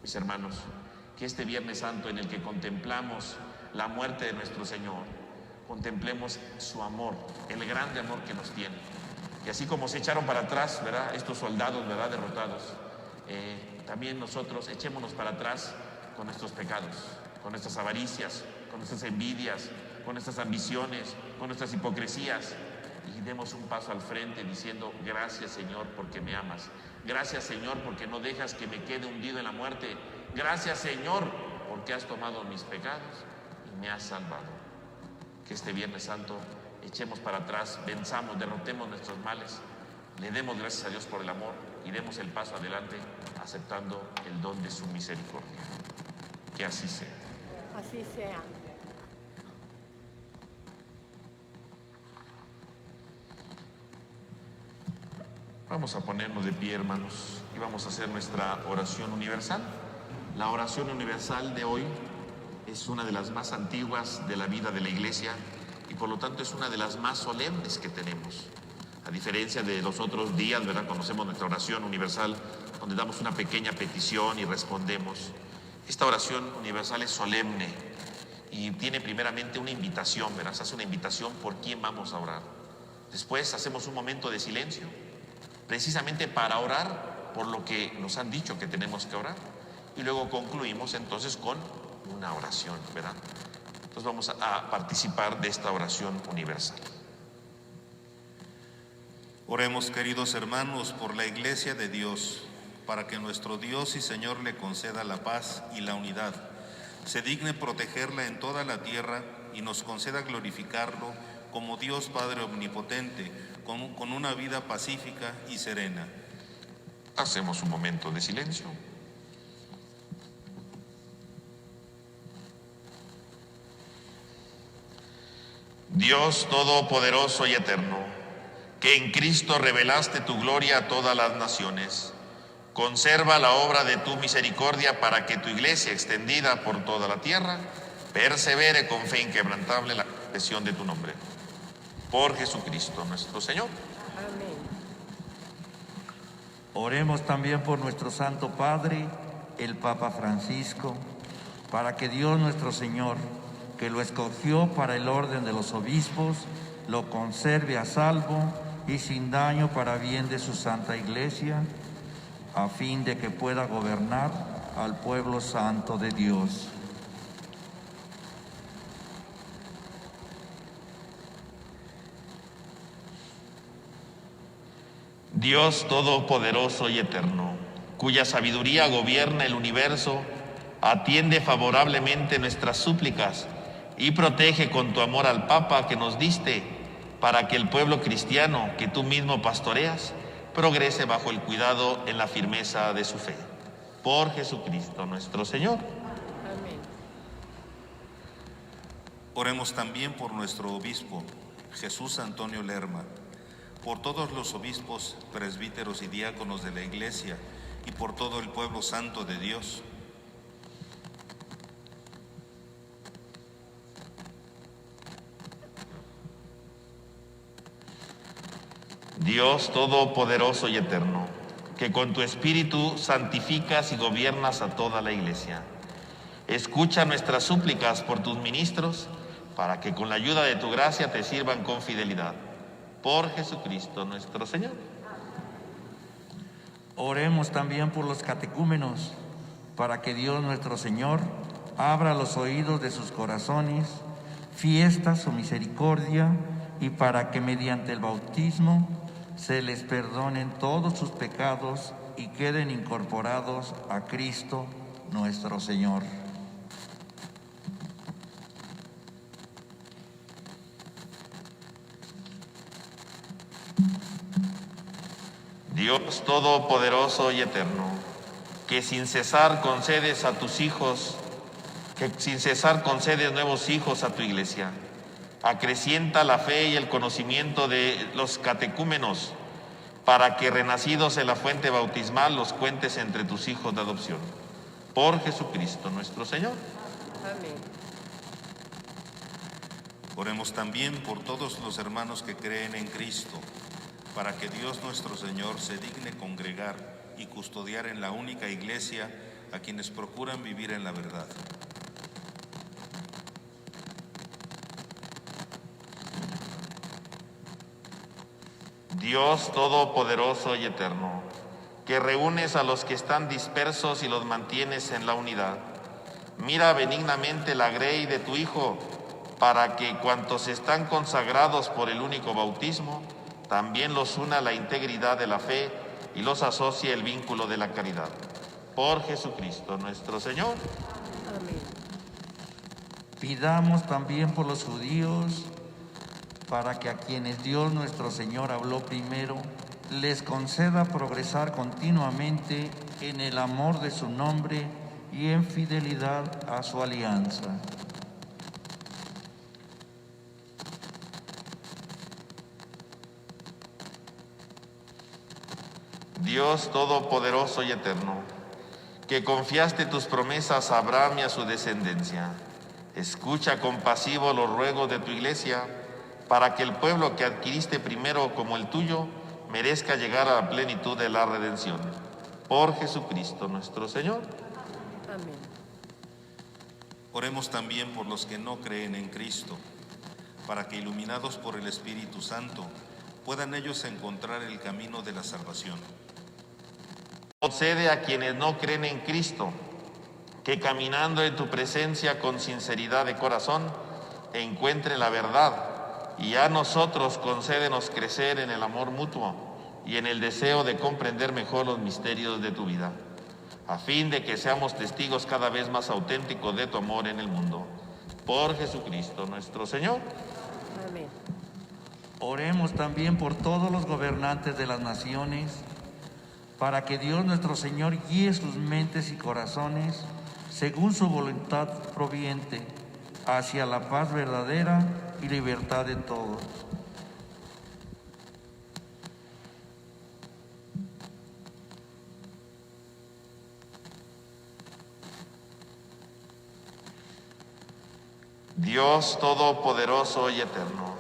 G: Mis hermanos, que este Viernes Santo en el que contemplamos la muerte de nuestro Señor, contemplemos su amor, el grande amor que nos tiene. Y así como se echaron para atrás, ¿verdad?, estos soldados, ¿verdad?, derrotados, también nosotros echémonos para atrás con nuestros pecados, con nuestras avaricias, con nuestras envidias, con nuestras ambiciones, con nuestras hipocresías, y demos un paso al frente diciendo: gracias, Señor, porque me amas. Gracias, Señor, porque no dejas que me quede hundido en la muerte. Gracias, Señor, porque has tomado mis pecados y me has salvado. Que este Viernes Santo echemos para atrás, venzamos, derrotemos nuestros males, le demos gracias a Dios por el amor y demos el paso adelante aceptando el don de su misericordia. Que así sea.
B: Así sea.
A: Vamos a ponernos de pie, hermanos, y vamos a hacer nuestra oración universal. La oración universal de hoy es una de las más antiguas de la vida de la Iglesia y por lo tanto es una de las más solemnes que tenemos. A diferencia de los otros días, ¿verdad?, conocemos nuestra oración universal, donde damos una pequeña petición y respondemos. Esta oración universal es solemne y tiene primeramente una invitación, ¿verdad? Se hace una invitación por quién vamos a orar. Después hacemos un momento de silencio, precisamente para orar por lo que nos han dicho que tenemos que orar. Y luego concluimos entonces con una oración, ¿verdad? Entonces vamos a participar de esta oración universal.
E: Oremos, queridos hermanos, por la Iglesia de Dios, para que nuestro Dios y Señor le conceda la paz y la unidad, se digne protegerla en toda la tierra y nos conceda glorificarlo como Dios Padre Omnipotente, con una vida pacífica y serena.
A: Hacemos un momento de silencio. Dios Todopoderoso y Eterno, que en Cristo revelaste tu gloria a todas las naciones, conserva la obra de tu misericordia para que tu Iglesia, extendida por toda la tierra, persevere con fe inquebrantable en la confesión de tu nombre. Por Jesucristo nuestro Señor.
B: Amén.
F: Oremos también por nuestro Santo Padre, el Papa Francisco, para que Dios nuestro Señor, que lo escogió para el orden de los obispos, lo conserve a salvo y sin daño para bien de su Santa Iglesia, a fin de que pueda gobernar al pueblo santo de Dios.
A: Dios Todopoderoso y Eterno, cuya sabiduría gobierna el universo, atiende favorablemente nuestras súplicas y protege con tu amor al Papa que nos diste, para que el pueblo cristiano que tú mismo pastoreas progrese bajo el cuidado en la firmeza de su fe. Por Jesucristo nuestro Señor.
B: Amén.
E: Oremos también por nuestro obispo, Jesús Antonio Lerma, por todos los obispos, presbíteros y diáconos de la Iglesia y por todo el pueblo santo de Dios.
A: Dios todopoderoso y eterno, que con tu Espíritu santificas y gobiernas a toda la Iglesia, escucha nuestras súplicas por tus ministros, para que con la ayuda de tu gracia te sirvan con fidelidad. Por Jesucristo nuestro Señor.
F: Oremos también por los catecúmenos, para que Dios nuestro Señor abra los oídos de sus corazones, fiesta su misericordia, y para que mediante el bautismo se les perdonen todos sus pecados y queden incorporados a Cristo nuestro Señor.
A: Dios todopoderoso y eterno, que sin cesar concedes a tus hijos, que sin cesar concedes nuevos hijos a tu Iglesia, acrecienta la fe y el conocimiento de los catecúmenos, para que renacidos en la fuente bautismal los cuentes entre tus hijos de adopción. Por Jesucristo nuestro Señor.
B: Amén.
E: Oremos también por todos los hermanos que creen en Cristo, para que Dios nuestro Señor se digne congregar y custodiar en la única Iglesia a quienes procuran vivir en la verdad.
A: Dios todopoderoso y eterno, que reúnes a los que están dispersos y los mantienes en la unidad, mira benignamente la grey de tu Hijo, para que cuantos están consagrados por el único bautismo, también los una la integridad de la fe y los asocie el vínculo de la caridad. Por Jesucristo nuestro Señor.
B: Amén.
F: Pidamos también por los judíos, para que a quienes Dios nuestro Señor habló primero, les conceda progresar continuamente en el amor de su nombre y en fidelidad a su alianza.
A: Dios todopoderoso y eterno, que confiaste tus promesas a Abraham y a su descendencia, escucha compasivo los ruegos de tu Iglesia, para que el pueblo que adquiriste primero como el tuyo merezca llegar a la plenitud de la redención. Por Jesucristo nuestro Señor.
B: Amén.
E: Oremos también por los que no creen en Cristo, para que iluminados por el Espíritu Santo puedan ellos encontrar el camino de la salvación.
A: Concede a quienes no creen en Cristo, que caminando en tu presencia con sinceridad de corazón, encuentren la verdad, y a nosotros concédenos crecer en el amor mutuo y en el deseo de comprender mejor los misterios de tu vida, a fin de que seamos testigos cada vez más auténticos de tu amor en el mundo. Por Jesucristo nuestro Señor.
B: Amén.
F: Oremos también por todos los gobernantes de las naciones, para que Dios nuestro Señor guíe sus mentes y corazones según su voluntad proviente hacia la paz verdadera y libertad de todos.
A: Dios todopoderoso y eterno,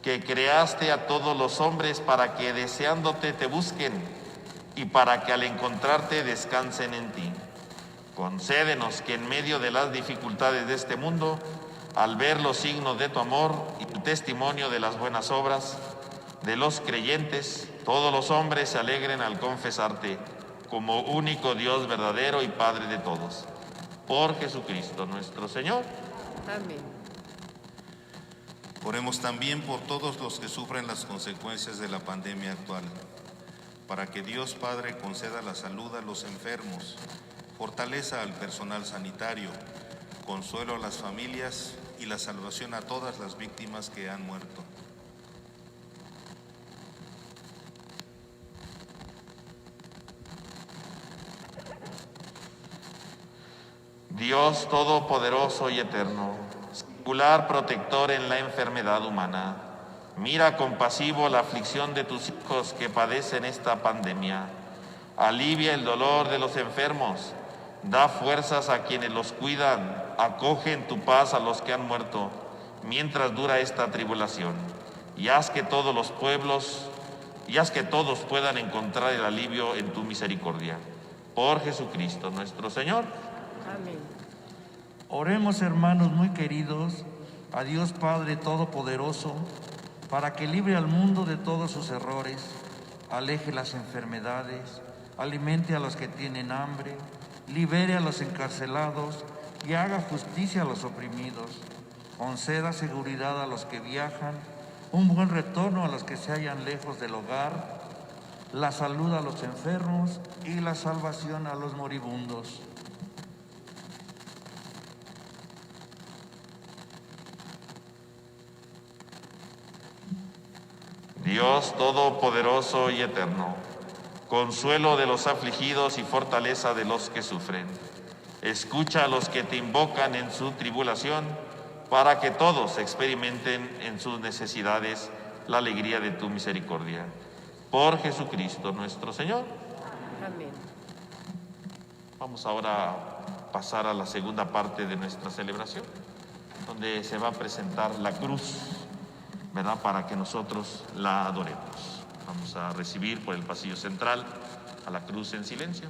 A: que creaste a todos los hombres para que deseándote te busquen y para que al encontrarte descansen en ti. Concédenos que en medio de las dificultades de este mundo, al ver los signos de tu amor y tu testimonio de las buenas obras de los creyentes, todos los hombres se alegren al confesarte como único Dios verdadero y Padre de todos. Por Jesucristo nuestro Señor.
B: Amén.
E: Oremos también por todos los que sufren las consecuencias de la pandemia actual, para que Dios Padre conceda la salud a los enfermos, fortaleza al personal sanitario, consuelo a las familias y la salvación a todas las víctimas que han muerto.
A: Dios Todopoderoso y Eterno, singular protector en la enfermedad humana, mira compasivo la aflicción de tus hijos que padecen esta pandemia. Alivia el dolor de los enfermos, da fuerzas a quienes los cuidan, acoge en tu paz a los que han muerto, mientras dura esta tribulación, y haz que todos los pueblos, que todos puedan encontrar el alivio en tu misericordia. Por Jesucristo nuestro Señor.
B: Amén.
F: Oremos, hermanos muy queridos, a Dios Padre Todopoderoso, para que libre al mundo de todos sus errores, aleje las enfermedades, alimente a los que tienen hambre, libere a los encarcelados y haga justicia a los oprimidos. Conceda seguridad a los que viajan, un buen retorno a los que se hallan lejos del hogar, la salud a los enfermos y la salvación a los moribundos.
A: Dios Todopoderoso y Eterno, consuelo de los afligidos y fortaleza de los que sufren, escucha a los que te invocan en su tribulación, para que todos experimenten en sus necesidades la alegría de tu misericordia. Por Jesucristo nuestro Señor.
B: Amén.
A: Vamos ahora a pasar a la segunda parte de nuestra celebración, donde se va a presentar la cruz, ¿verdad?, para que nosotros la adoremos. Vamos a recibir por el pasillo central a la cruz en silencio.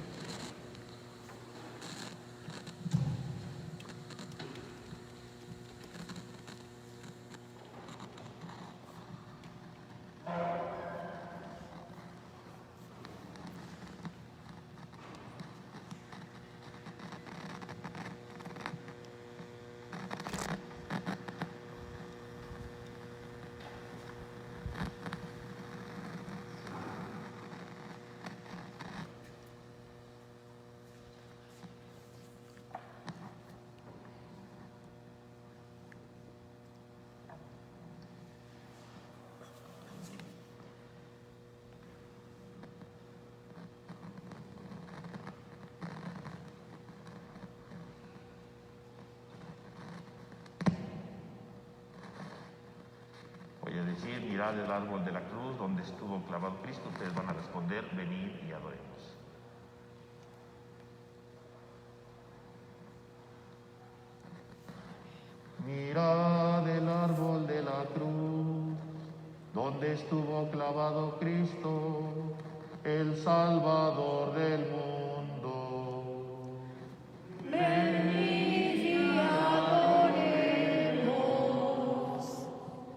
A: Voy a decir, mirad el árbol de la cruz donde estuvo clavado Cristo. Ustedes van a responder, venid y adoremos. Mirad el árbol de la cruz donde estuvo clavado Cristo, el Salvador del mundo.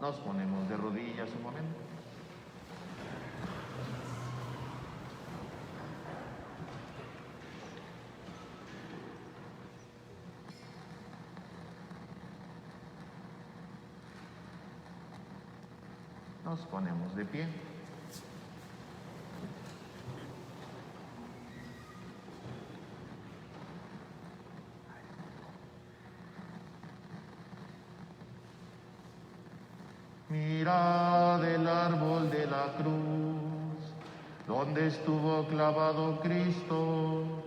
A: Nos ponemos de rodillas un momento. Nos ponemos de pie. Mirad el árbol de la cruz, donde estuvo clavado Cristo,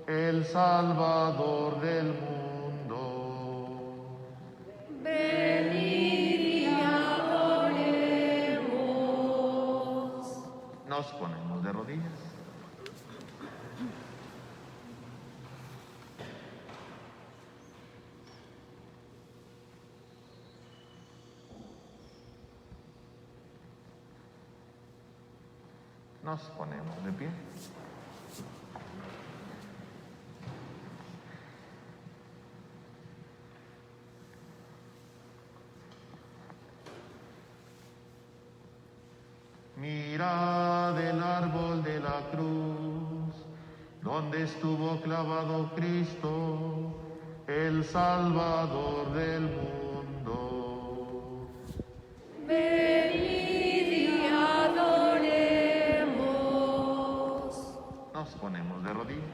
A: el Salvador del mundo.
B: Venid y adoremos.
A: Nos ponemos de rodillas. Nos ponemos de pie. Mirad el árbol de la cruz, donde estuvo clavado Cristo, el Salvador del mundo.
B: Venid y adoremos.
A: Nos ponemos de rodillas.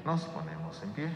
A: Nos ponemos en pie.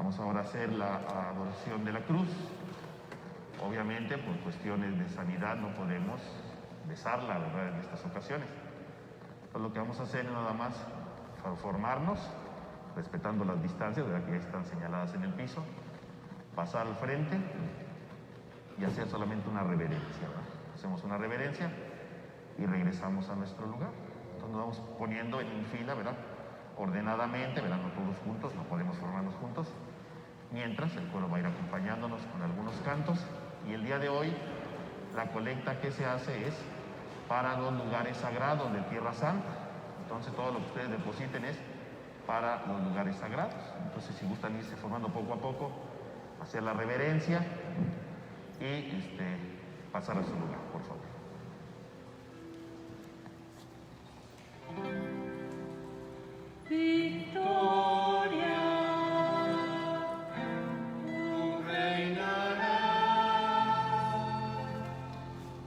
A: Vamos ahora a hacer la adoración de la cruz. Obviamente, por cuestiones de sanidad, no podemos besarla, ¿verdad?, en estas ocasiones. Entonces, lo que vamos a hacer es nada más formarnos, respetando las distancias, ¿verdad?, que ya están señaladas en el piso, pasar al frente y hacer solamente una reverencia, ¿verdad? Hacemos una reverencia y regresamos a nuestro lugar. Entonces nos vamos poniendo en fila, ¿verdad?, ordenadamente, ¿verdad?, no todos juntos, no podemos formarnos juntos, mientras el coro va a ir acompañándonos con algunos cantos. Y el día de hoy la colecta que se hace es para los lugares sagrados de Tierra Santa. Entonces todo lo que ustedes depositen es para los lugares sagrados. Entonces, si gustan irse formando poco a poco, hacer la reverencia y pasar a su lugar, por favor.
D: Victoria, tú reinarás,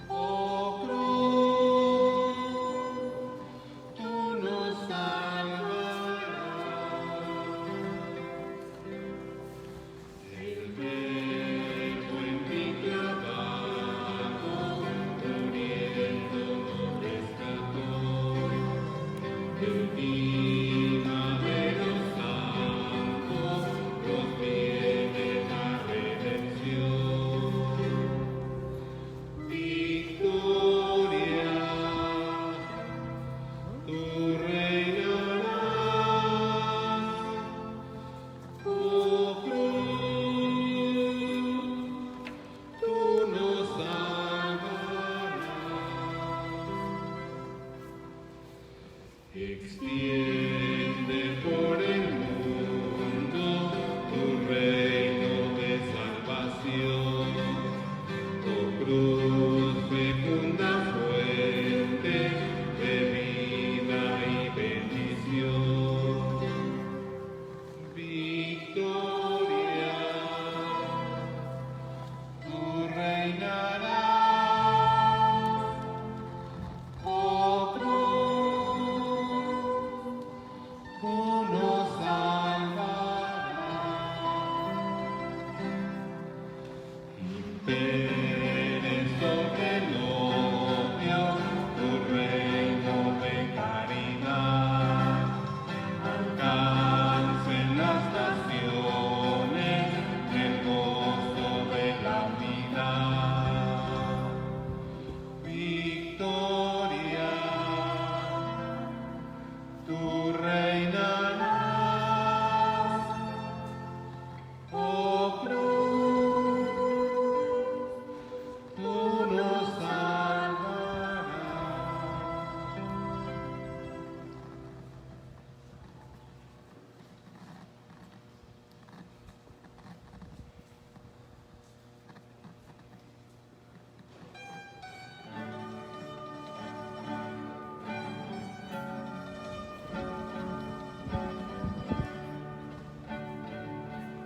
D: oh cruz, tú nos salvarás. El pecho en ti clavado, muriendo nos rescató. Divina de los santos, nos viene la redención. Victoria, tú reinarás, oh cruz, tú nos salvarás. Extiende por el mundo tu reino de salvación, oh cruz, fecunda fuente de vida y bendición. Victoria, tú reinarás, oh cruz, tú nos salvarás. Imperes sobre el odio tu reino de caridad. Alcancen las naciones el gozo de la unidad. Victoria, tú reinarás, oh cruz, tú nos salvarás.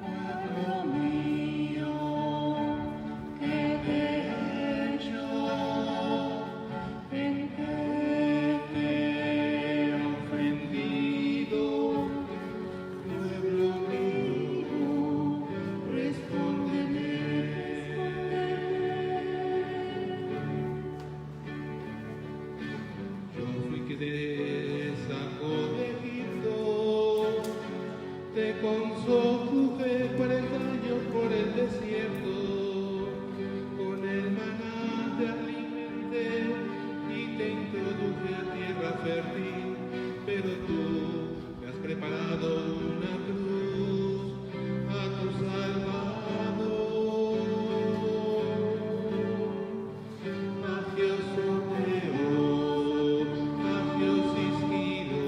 D: Pueblo mío, ¿qué te he hecho? ¿En qué te he ofendido? Pueblo mío, respóndeme. Yo fui que te sacó de Egipto, te consojuje 40 años por el desierto, con el maná te alimenté y te introduje a tierra fértil, pero tú me has preparado una cruz a tu Salvador. Agiosoteo, agiosisgido,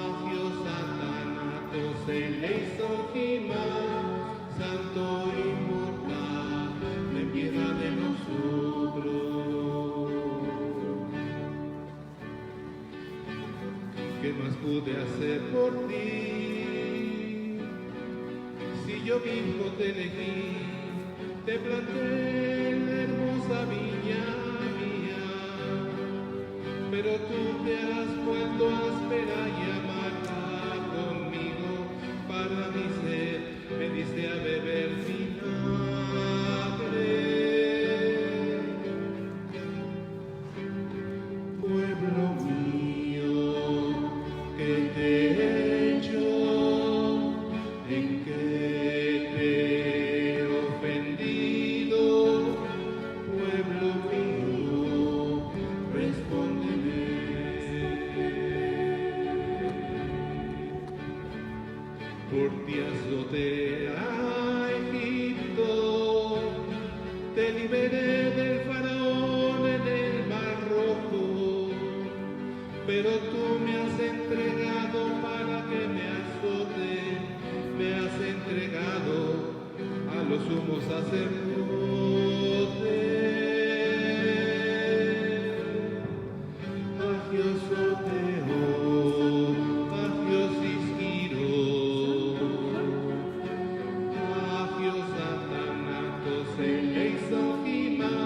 D: agiosatanatos eleisogima, santo inmortal, ten piedad de nosotros. ¿Qué más pude hacer por ti? Si yo mismo te elegí, te planté en la hermosa viña mía, pero tú te has vuelto áspera y amarga conmigo. se le hizo Jima,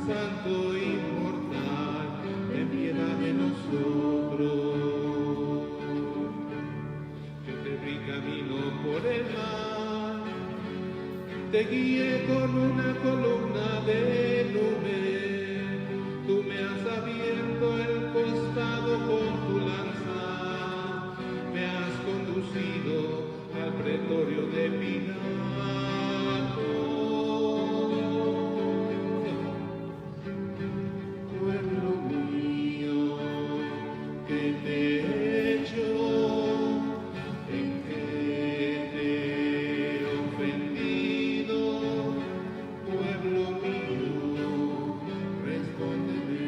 D: santo inmortal, ten piedad de nosotros. Yo te abrí camino por el mar, te guié con una columna de nube, tú me has abierto el costado con tu lanza, me has conducido al pretorio de Pilato. Pueblo mío, que te he hecho, en que te he ofendido, pueblo mío, respóndeme.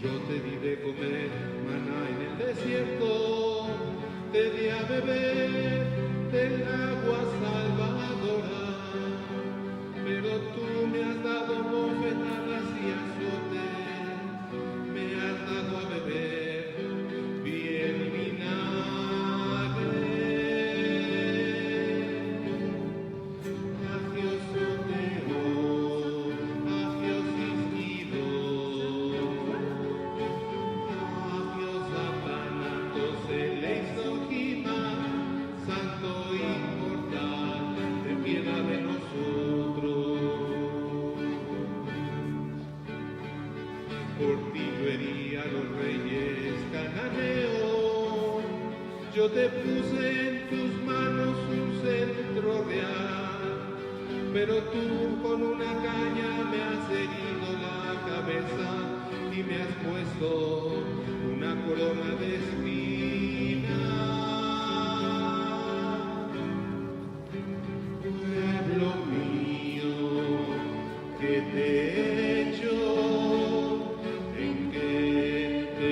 D: Yo te di de comer maná en el desierto, te di a beber del agua salvadora, pero tú me has dado bofetadas y azotes, me has dado a beber bien vinagre. Agioso Teo, agios isquido, agios Satanatos, el exogima, santo inmortal, ten piedad de nosotros. Por ti yo herí a los reyes cananeos, yo te puse en tus manos un centro real, pero tú con una caña me has herido la cabeza y me has puesto una corona de espinas. Pueblo mío, que te he hecho, en que te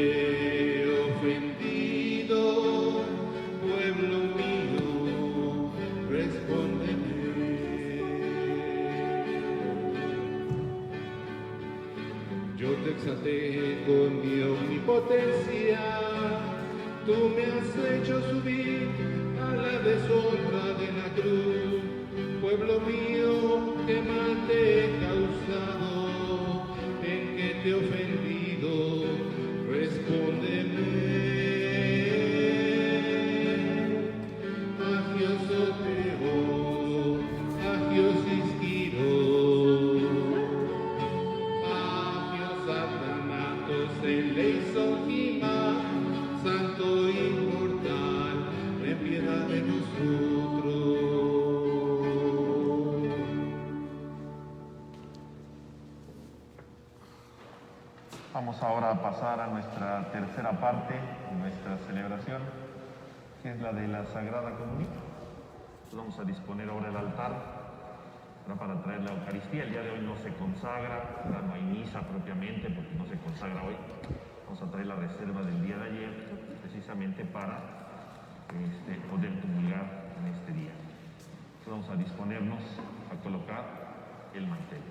D: he ofendido, pueblo mío, respóndeme. Yo te exalté con mi omnipotencia, tú me has hecho subir a la deshonra de la cruz. Pueblo mío, que mal te he causado, en que te he ofendido, respóndeme. Agioso Teo, agios isquido, agios Satanatos, el exogima, santo inmortal, ten piedad de nosotros.
A: Vamos ahora a pasar a nuestra tercera parte de nuestra celebración, que es la de la Sagrada Comunión. Vamos a disponer ahora el altar para traer la Eucaristía. El día de hoy no se consagra, no hay misa propiamente porque no se consagra hoy. Vamos a traer la reserva del día de ayer, precisamente para poder comulgar en este día. Entonces vamos a disponernos a colocar el mantel.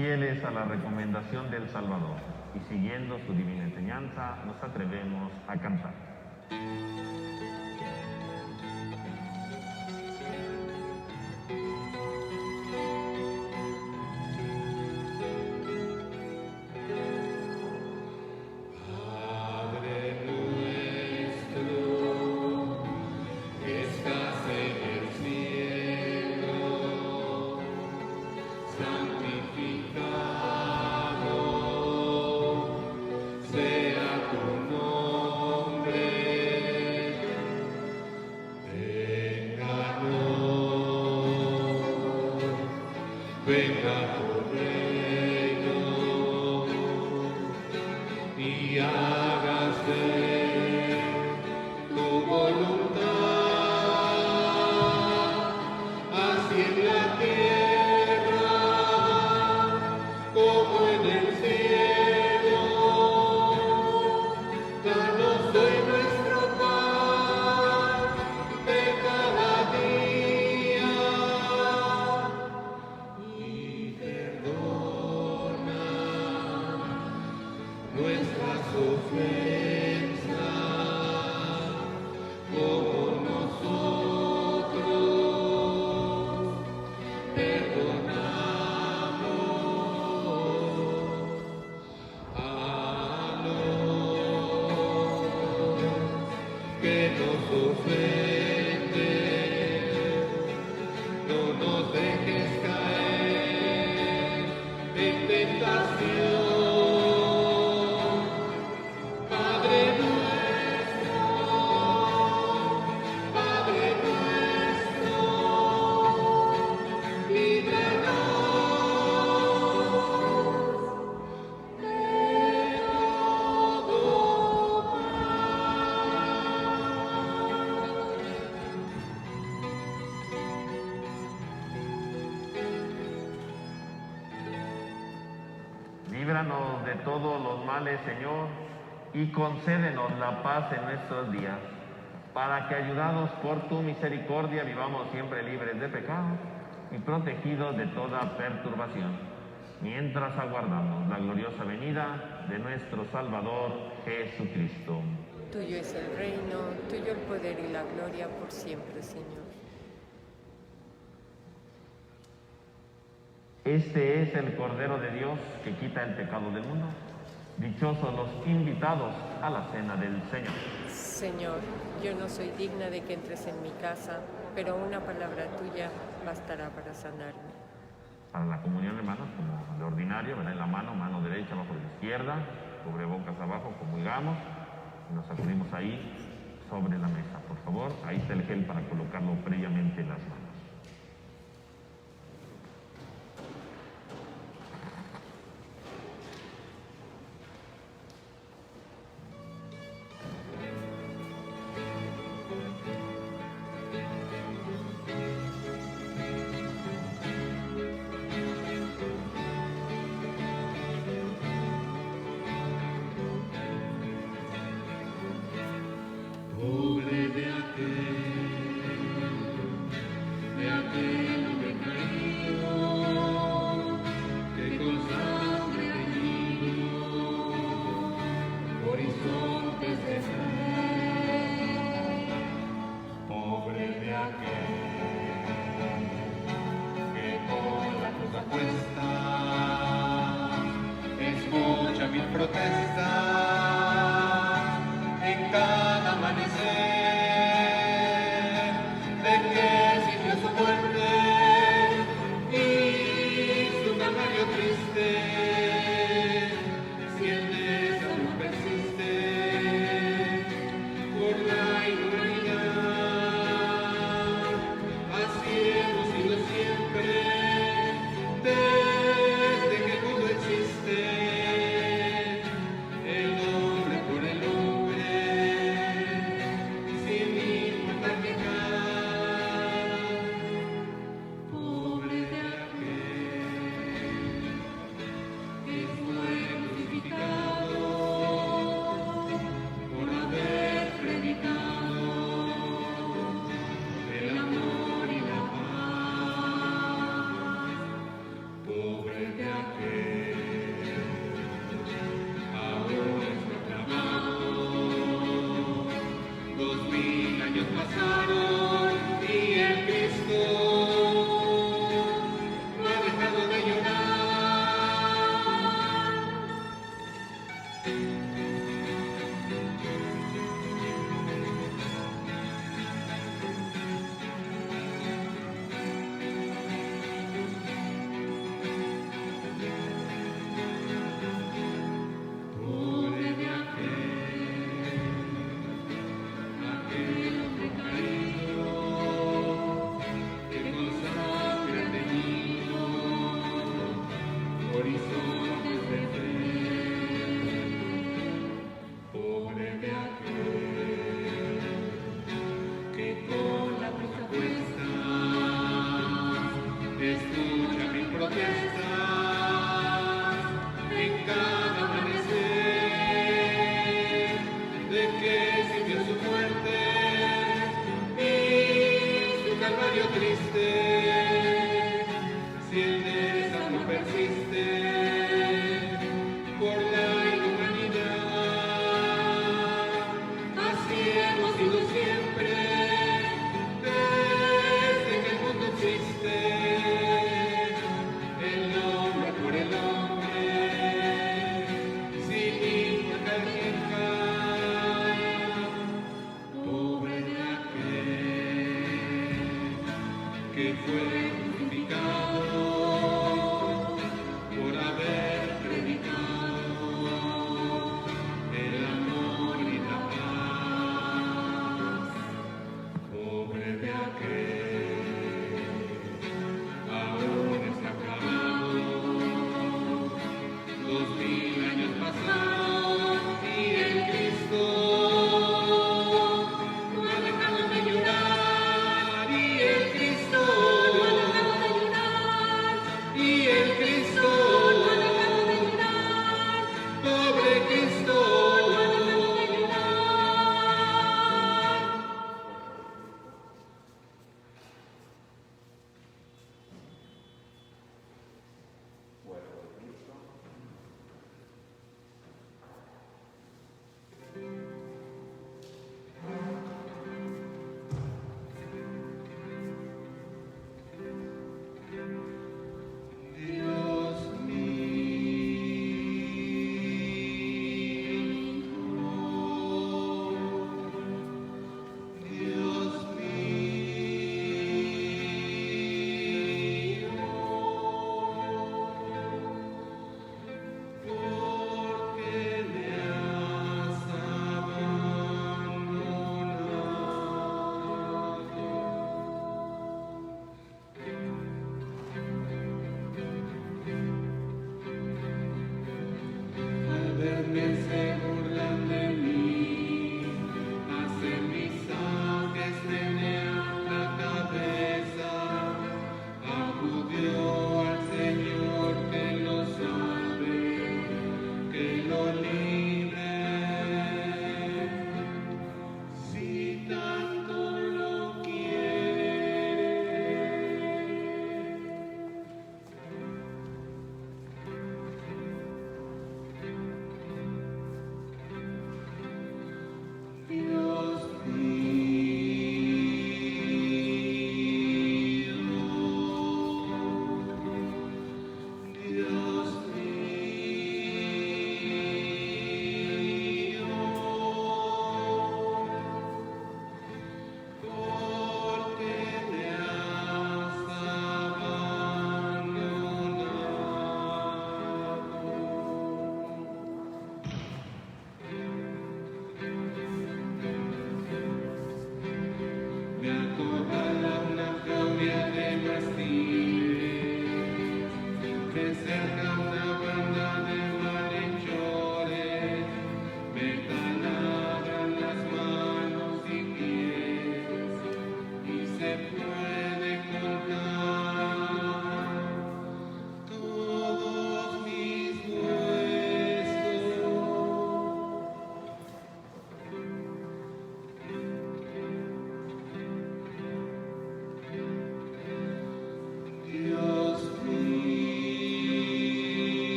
A: Fieles a la recomendación del Salvador y siguiendo su divina enseñanza, nos atrevemos a cantar.
D: Venga tu reino y hágase tu voluntad, así en la tierra como en el cielo. Danos hoy nuestro pan de cada día. Nuestras ofensas, como nosotros perdonamos a los que nos ofenden. No nos dejes caer en tentación.
A: Líbranos de todos los males, Señor, y concédenos la paz en nuestros días, para que, ayudados por tu misericordia, vivamos siempre libres de pecado y protegidos de toda perturbación, mientras aguardamos la gloriosa venida de nuestro Salvador Jesucristo.
B: Tuyo es el reino, tuyo el poder y la gloria por siempre, Señor.
A: Este es el Cordero de Dios que quita el pecado del mundo. Dichosos los invitados a la cena del Señor.
B: Señor, yo no soy digna de que entres en mi casa, pero una palabra tuya bastará para sanarme.
A: Para la comunión, hermanos, como de ordinario, ¿verdad? En la mano derecha abajo de la izquierda, cubrebocas abajo, comulgamos y nos sacudimos ahí sobre la mesa. Por favor, ahí está el gel para colocarlo previamente en las manos.
D: Pobre de aquel hombre caído, que con sangre teñido horizontes de fe. Pobre de aquel que con la cruz acuesta, escucha mil protestas en cada amanecer, de que sintió su muerte y su calvario triste. Si el desamor persiste por la inhumanidad, así hemos sido siempre, desde que el mundo existe. El hombre por el hombre que fue crucificado por haber predicado el amor y la paz. Pobre de aquel, ahora está clavado. 2000 años pasaron y el Cristo no ha dejado de llorar, y el Cristo no ha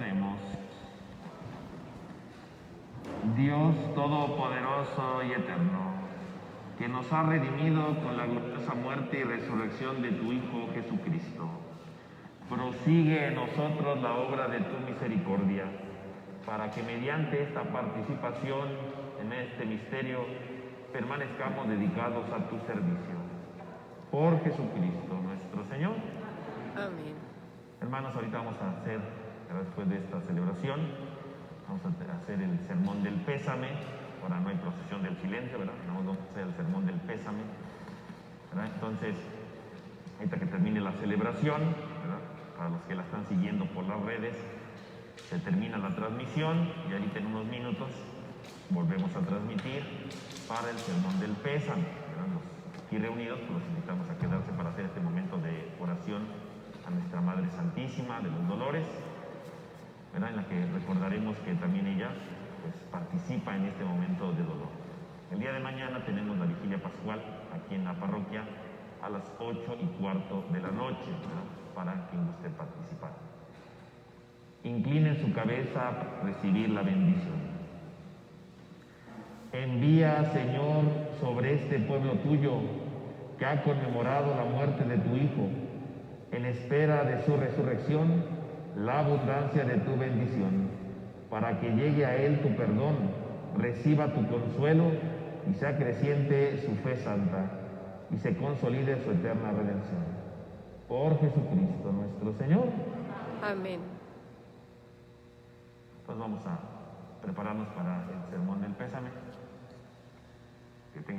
A: Oremos. Dios Todopoderoso y Eterno, que nos ha redimido con la gloriosa muerte y resurrección de tu Hijo Jesucristo, prosigue en nosotros la obra de tu misericordia, para que mediante esta participación en este misterio permanezcamos dedicados a tu servicio. Por Jesucristo nuestro Señor.
B: Amén.
A: Hermanos, ahorita vamos a hacer, después de esta celebración, vamos a hacer el sermón del pésame. Ahora no hay procesión del silencio, ¿verdad? Vamos a hacer el sermón del pésame, ¿verdad? Entonces, ahorita que termine la celebración, ¿verdad? Para los que la están siguiendo por las redes, se termina la transmisión y ahorita en unos minutos volvemos a transmitir para el sermón del pésame, ¿verdad? Los aquí reunidos, pues los invitamos a quedarse para hacer este momento de oración a nuestra Madre Santísima de los Dolores, ¿verdad? En la que recordaremos que también ella pues, participa en este momento de dolor. El día de mañana tenemos la vigilia pascual aquí en la parroquia a las 8:15 de la noche, ¿verdad? Para quien guste participar. Inclinen su cabeza a recibir la bendición. Envía, Señor, sobre este pueblo tuyo, que ha conmemorado la muerte de tu Hijo, en espera de su resurrección, la abundancia de tu bendición, para que llegue a él tu perdón, reciba tu consuelo y sea creciente su fe santa, y se consolide su eterna redención. Por Jesucristo nuestro Señor.
B: Amén.
A: Pues vamos a prepararnos para el sermón del pésame. Que tenga